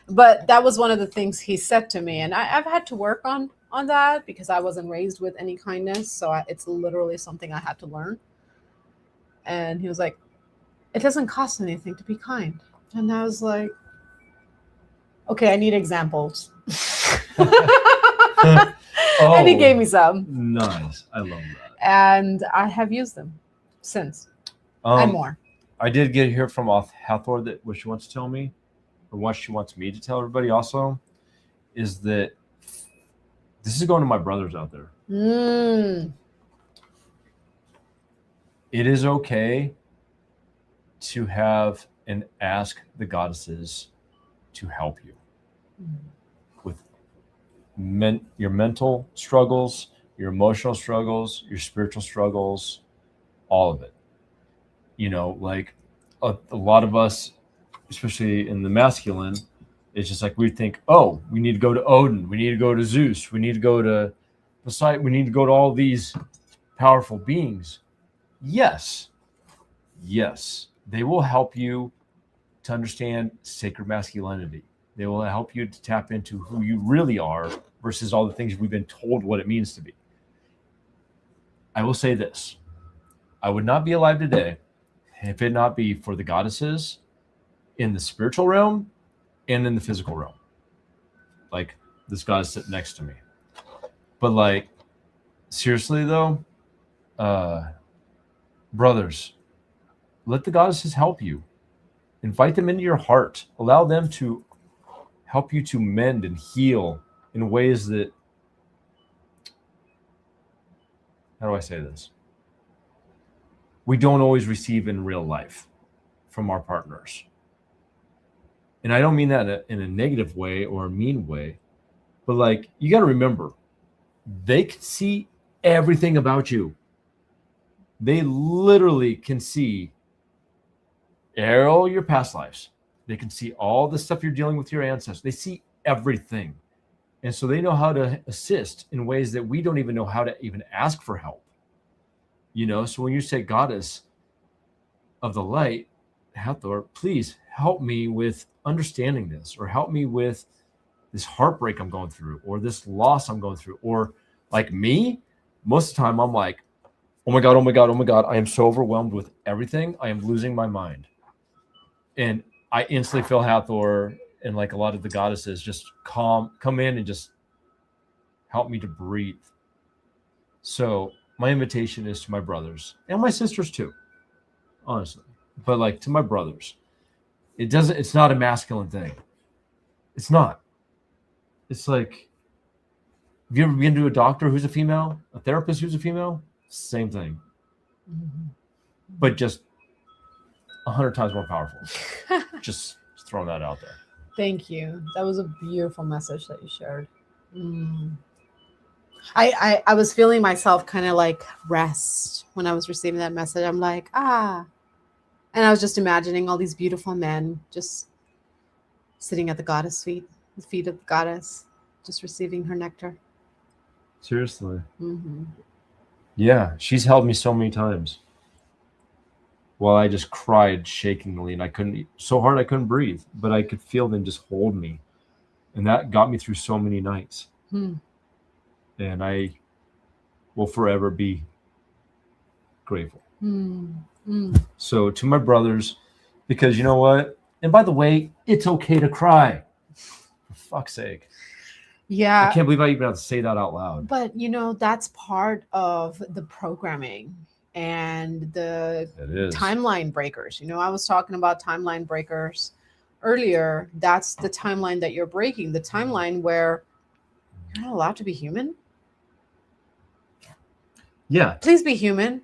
But that was one of the things he said to me. And I've had to work on that because I wasn't raised with any kindness. So it's literally something I had to learn. And he was like, it doesn't cost anything to be kind. And I was like, okay, I need examples. And he gave me some. Nice. I love that. And I have used them since. And more. I did get here from Hathor that what she wants to tell me, or what she wants me to tell everybody also, is that this is going to my brothers out there. It is okay to have and ask the goddesses to help you with your mental struggles, your emotional struggles, your spiritual struggles, all of it. A lot of us, especially in the masculine, it's just like we think, oh, we need to go to Odin, we need to go to Zeus, we need to go to Poseidon, we need to go to all these powerful beings. Yes, they will help you to understand sacred masculinity. They will help you to tap into who you really are versus all the things we've been told what it means to be. I will say this. I would not be alive today if it not be for the goddesses in the spiritual realm and in the physical realm. Like this goddess sitting next to me. But seriously though, brothers, let the goddesses help you. Invite them into your heart. Allow them to help you to mend and heal in ways that how do I say this? We don't always receive in real life from our partners. And I don't mean that in a negative way or a mean way, but like, you got to remember, they can see everything about you. They literally can see all your past lives. They can see all the stuff you're dealing with your ancestors. They see everything. And so they know how to assist in ways that we don't even know how to even ask for help. You know, so when you say, Goddess of the light, Hathor, please help me with understanding this, or help me with this heartbreak I'm going through, or this loss I'm going through, or like me, most of the time I'm like, oh my God, oh my God, oh my God, I am so overwhelmed with everything. I am losing my mind. And I instantly feel Hathor and like a lot of the goddesses just come in and just help me to breathe. So my invitation is to my brothers and my sisters too, honestly, but like to my brothers, it's not a masculine thing. It's not. It's like, have you ever been to a doctor who's a female, a therapist who's a female? Same thing, but just 100 times more powerful. just throwing that out there. Thank you. That was a beautiful message that you shared. I was feeling myself kind of like rest when I was receiving that message. I'm like, and I was just imagining all these beautiful men just sitting at the goddess feet, the feet of the goddess, just receiving her nectar. Seriously. Mm-hmm. Yeah, she's held me so many times. Well, I just cried shakingly, and I couldn't, so hard I couldn't breathe, but I could feel them just hold me. And that got me through so many nights. And I will forever be grateful. So to my brothers, because you know what? And by the way, it's okay to cry. For fuck's sake. Yeah. I can't believe I even have to say that out loud. But you know, that's part of the programming and the timeline breakers. You know, I was talking about timeline breakers earlier. That's the timeline that you're breaking, the timeline where you're not allowed to be human. Yeah. Please be human.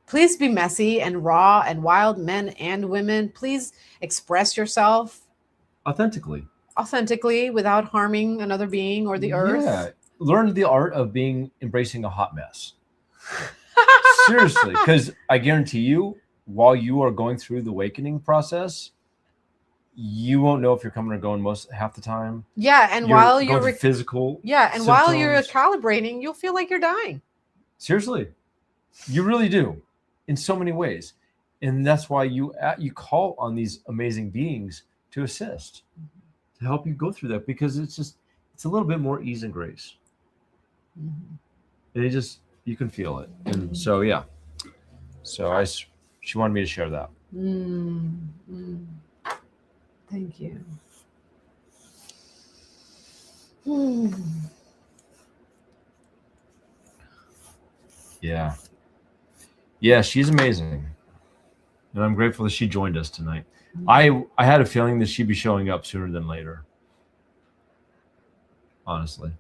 Please be messy and raw and wild, men and women. Please express yourself authentically without harming another being or the earth. Yeah. Learn the art of embracing a hot mess. Seriously, because I guarantee you, while you are going through the awakening process, you won't know if you're coming or going half the time. Yeah, and while you're physical, and while you're calibrating, you'll feel like you're dying. Seriously, you really do, in so many ways, and that's why you call on these amazing beings to assist, to help you go through that, because it's a little bit more ease and grace, and you can feel it, and so yeah. So she wanted me to share that. Thank you. Yeah, she's amazing, and I'm grateful that she joined us tonight. I had a feeling that she'd be showing up sooner than later, honestly.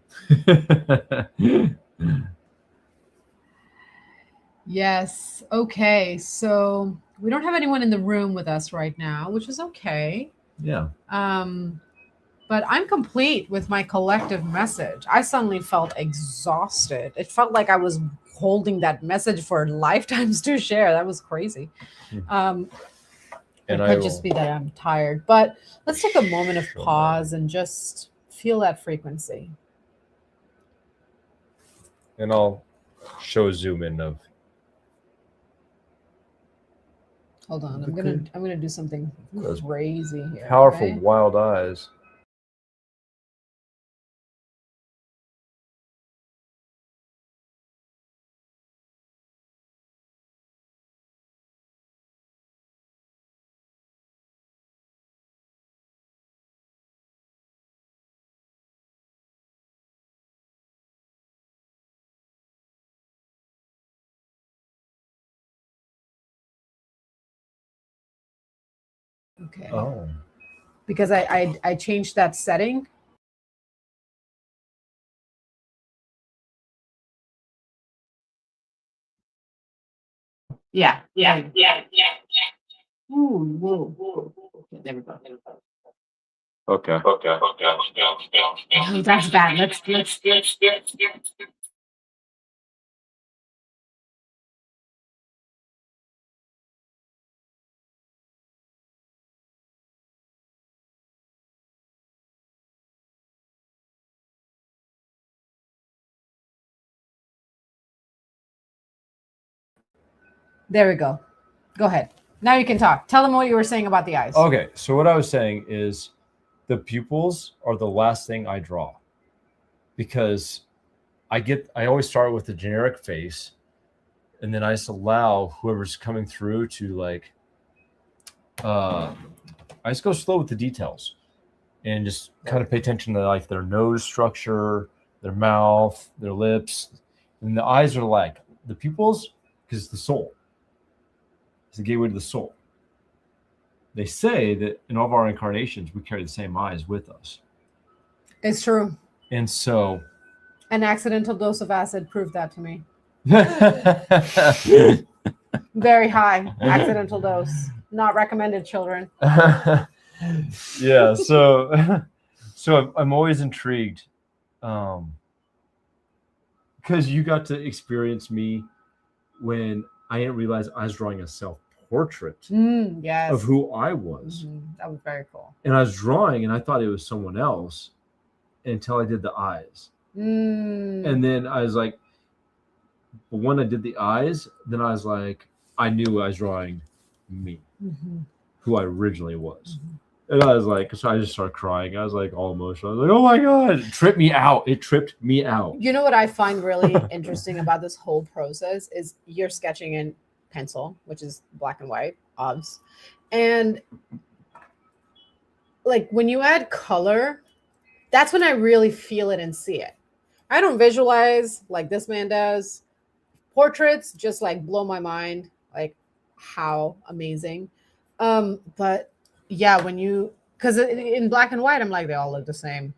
Yes. Okay. So we don't have anyone in the room with us right now, which is okay. Yeah. But I'm complete with my collective message. I suddenly felt exhausted. It felt like I was holding that message for lifetimes to share. That was crazy. It could just be that I'm tired. But let's take a moment of pause and just feel that frequency. And I'll show a zoom in of. Hold on, I'm gonna do something crazy here. Powerful, okay? Wild eyes. Okay. Oh. Because I changed that setting. Yeah. Ooh, whoa. Okay, there we go. Okay. Oh, that's bad. Let's. There we go. Go ahead. Now you can talk. Tell them what you were saying about the eyes. Okay. So what I was saying is the pupils are the last thing I draw because I always start with the generic face and then I just allow whoever's coming through to like I just go slow with the details and just kind of pay attention to like their nose structure, their mouth, their lips, and the eyes are like the pupils because it's the soul. It's the gateway to the soul. They say that in all of our incarnations we carry the same eyes with us. It's true. And so An accidental dose of acid proved that to me. Very high accidental dose. Not recommended, children. Yeah, so I'm always intrigued because you got to experience me when I didn't realize I was drawing a self-portrait Yes. of who I was. That was very cool. And I was drawing and I thought it was someone else until I did the eyes. And then I was like, but when I did the eyes, then I was like, I knew I was drawing me, who I originally was. And I was like, so I just started crying. I was like all emotional. I was like, oh my God, it tripped me out. It tripped me out. You know what I find really interesting about this whole process is you're sketching in pencil, which is black and white, obs. And like when you add color, that's when I really feel it and see it. I don't visualize like this man does. Portraits just like blow my mind, like how amazing. But yeah, when you, because in black and white, I'm like, they all look the same.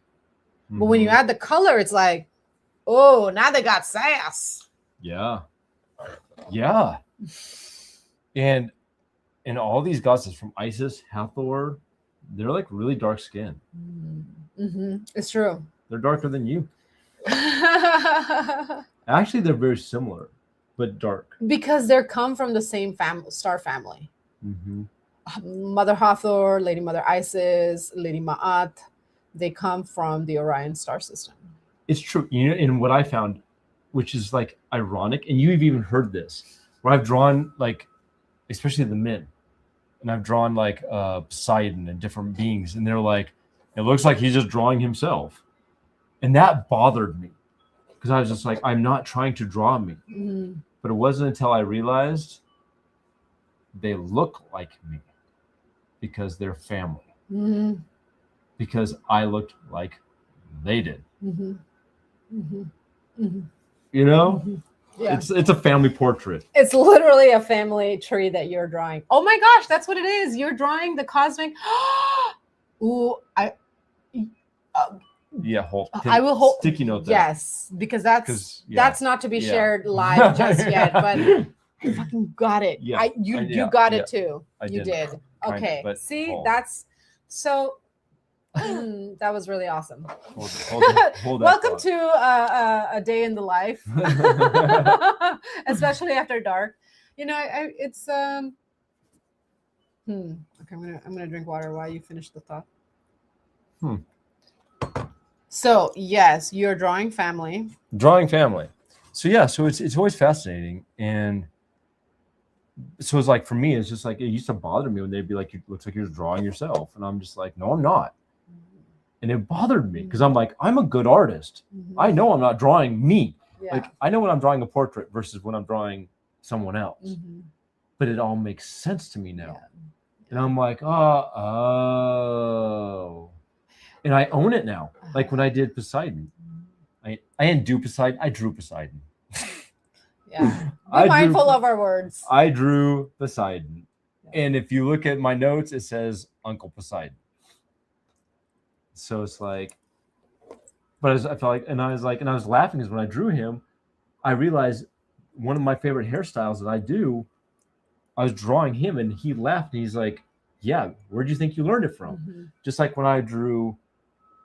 But when you add the color, it's like, oh, now they got sass. Yeah. And all these goddesses from Isis, Hathor, they're like really dark skinned. It's true. They're darker than you. Actually, they're very similar, but dark. Because they come from the same star family. Mother Hathor, Lady Mother Isis, Lady Ma'at, they come from the Orion star system. It's true. You know, and what I found, which is like ironic, and you've even heard this, where I've drawn like, especially the men, and I've drawn like Poseidon and different beings, and they're like, it looks like he's just drawing himself. And that bothered me because I was just like, I'm not trying to draw me. But it wasn't until I realized they look like me because they're family. Because I looked like they did. You know? Yeah. It's a family portrait. It's literally a family tree that you're drawing. Oh my gosh, that's what it is. You're drawing the cosmic. Ooh, yeah, I will hold sticky note that. Yes, because that's not to be shared live just yet, but you fucking got it. Yeah, you got it too. You did. Okay. But see, that's so that was really awesome. Hold Welcome to a day in the life, especially after dark. You know, it's okay. I'm gonna drink water while you finish the thought. So yes, you're drawing family. So yeah, so it's always fascinating, and so it's like for me, it's just like it used to bother me when they'd be like, "It looks like you're drawing yourself," and I'm just like, "No, I'm not." And it bothered me because I'm like, I'm a good artist. I know I'm not drawing me. Like I know when I'm drawing a portrait versus when I'm drawing someone else. But it all makes sense to me now. And I'm like, oh. And I own it now. Like when I did Poseidon. I didn't do Poseidon, I drew Poseidon. Yeah. Be mindful of our words. I drew Poseidon. And if you look at my notes, it says Uncle Poseidon. So it's like, but I felt like, and I was laughing because when I drew him, I realized one of my favorite hairstyles that I do I was drawing him and he laughed and he's like, yeah, where'd you think you learned it from? Mm-hmm. Just like when I drew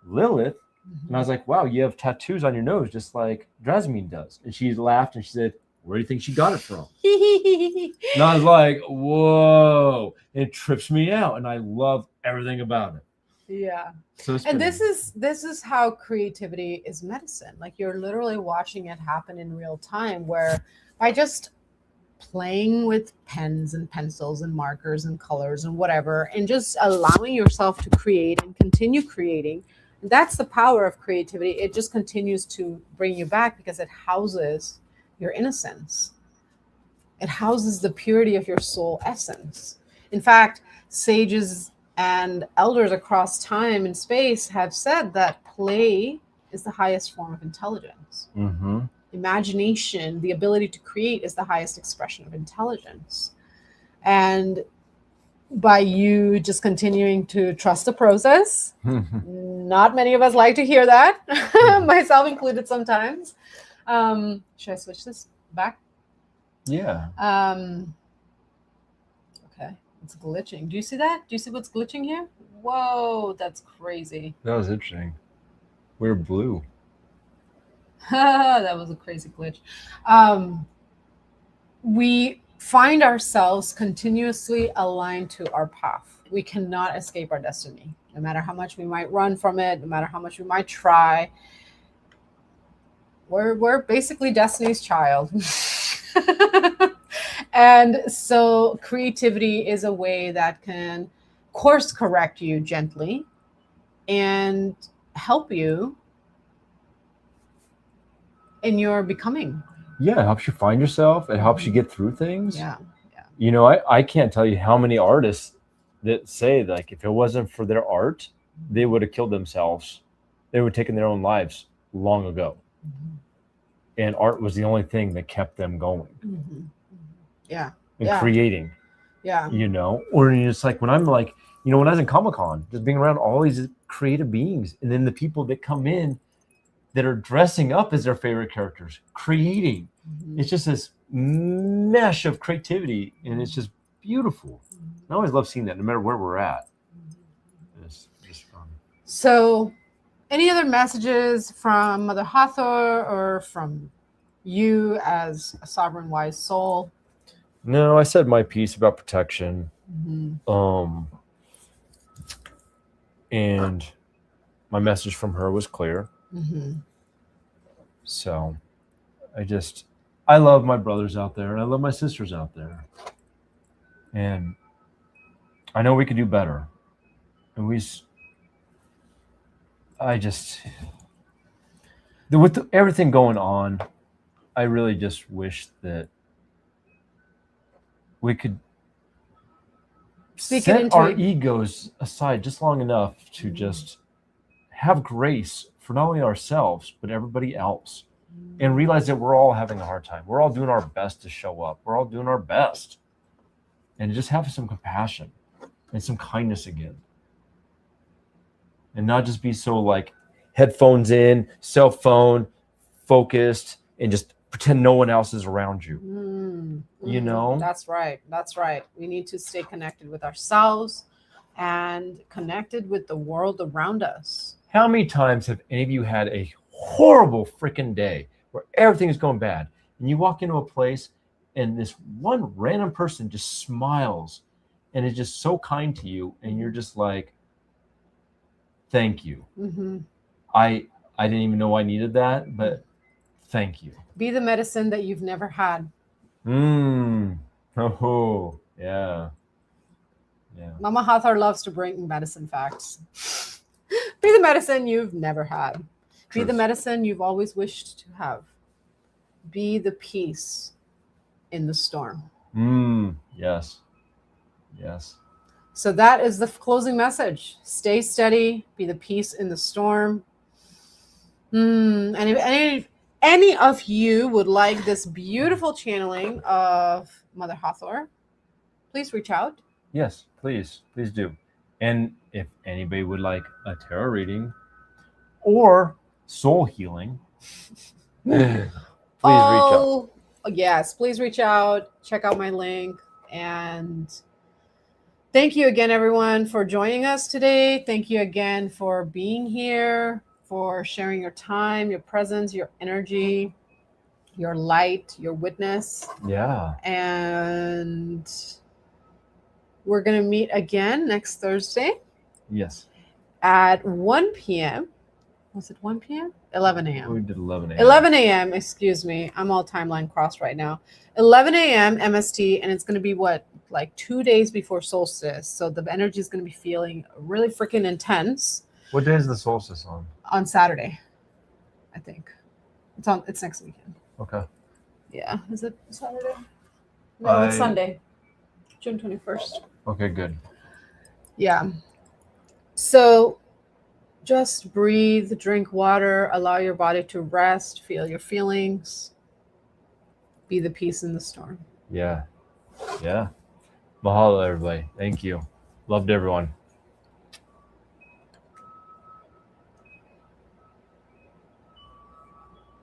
Lilith, Mm-hmm. and I was like, wow, you have tattoos on your nose just like Drasmin does. And she laughed and she said, where do you think she got it from? And I was like, whoa. And it trips me out. And I love everything about it. Yeah. So And this is how creativity is medicine. Like you're literally watching it happen in real time, where by just playing with pens and pencils and markers and colors and whatever, and just allowing yourself to create and continue creating, that's the power of creativity. It just continues to bring you back because it houses your innocence. It houses the purity of your soul essence. In fact, sages and elders across time and space have said that play is the highest form of intelligence. Mm-hmm. Imagination, the ability to create, is the highest expression of intelligence. And by you just continuing to trust the process, not many of us like to hear that, myself included sometimes. Should I switch this back? Yeah. Okay, it's glitching. Do you see that? Do you see what's glitching here? Whoa, that's crazy. That was interesting. We're blue. That was a crazy glitch. We find ourselves continuously aligned to our path. We cannot escape our destiny, no matter how much we might run from it, no matter how much we might try. We're basically destiny's child. And so creativity is a way that can course correct you gently and help you in your becoming. Yeah, it helps you find yourself. It helps you get through things. Yeah. You know, I can't tell you how many artists that say like if it wasn't for their art, they would have killed themselves. They would have taken their own lives long ago. Mm-hmm. And art was the only thing that kept them going. Mm-hmm. Yeah. And creating. Yeah. You know, or it's like when I'm like, you know, when I was in Comic-Con, just being around all these creative beings, and then the people that come in that are dressing up as their favorite characters, creating. Mm-hmm. It's just this mesh of creativity, and it's just beautiful. I always love seeing that, no matter where we're at. It's just fun. So, any other messages from Mother Hathor or from you as a sovereign wise soul? No, I said my piece about protection. Mm-hmm. And my message from her was clear. Mm-hmm. So I love my brothers out there, and I love my sisters out there. And I know we could do better. And with everything going on, I really just wish that we could set our egos aside just long enough to just have grace for not only ourselves, but everybody else. And realize that we're all having a hard time. We're all doing our best to show up. We're all doing our best. And just have some compassion and some kindness again. And not just be so like headphones in, cell phone, focused, and just pretend no one else is around you. You know? That's right. That's right. We need to stay connected with ourselves and connected with the world around us. How many times have any of you had a horrible freaking day where everything is going bad, and you walk into a place and this one random person just smiles and is just so kind to you, and you're just like, thank you. Mm-hmm. I didn't even know I needed that, but thank you. Be the medicine that you've never had. Oh, yeah. Yeah. Mama Hathor loves to bring medicine facts. Be the medicine you've never had. Be the medicine you've always wished to have. Be the peace in the storm. Yes. Yes. So that is the closing message. Stay steady. Be the peace in the storm. And if any of you would like this beautiful channeling of Mother Hathor, please reach out. Yes, please do. And if anybody would like a tarot reading or soul healing, please reach out. Yes, please reach out. Check out my link. And thank you again, everyone, for joining us today. Thank you again for being here, for sharing your time, your presence, your energy, your light, your witness. Yeah. And we're going to meet again next Thursday Yes. at 1 p.m. Was it 1 p.m.? 11 a.m. We did 11 a.m. 11 a.m. Excuse me. I'm all timeline crossed right now. 11 a.m. MST, and it's going to be what, like 2 days before solstice. So the energy is going to be feeling really freaking intense. What day is the solstice on? On Saturday, I think. It's next weekend. Okay. Yeah. Is it Saturday? No, it's Sunday. June 21st. Okay, good. Yeah. So just breathe, drink water, allow your body to rest, feel your feelings, be the peace in the storm. Yeah. Yeah. Mahalo, everybody. Thank you. Loved everyone.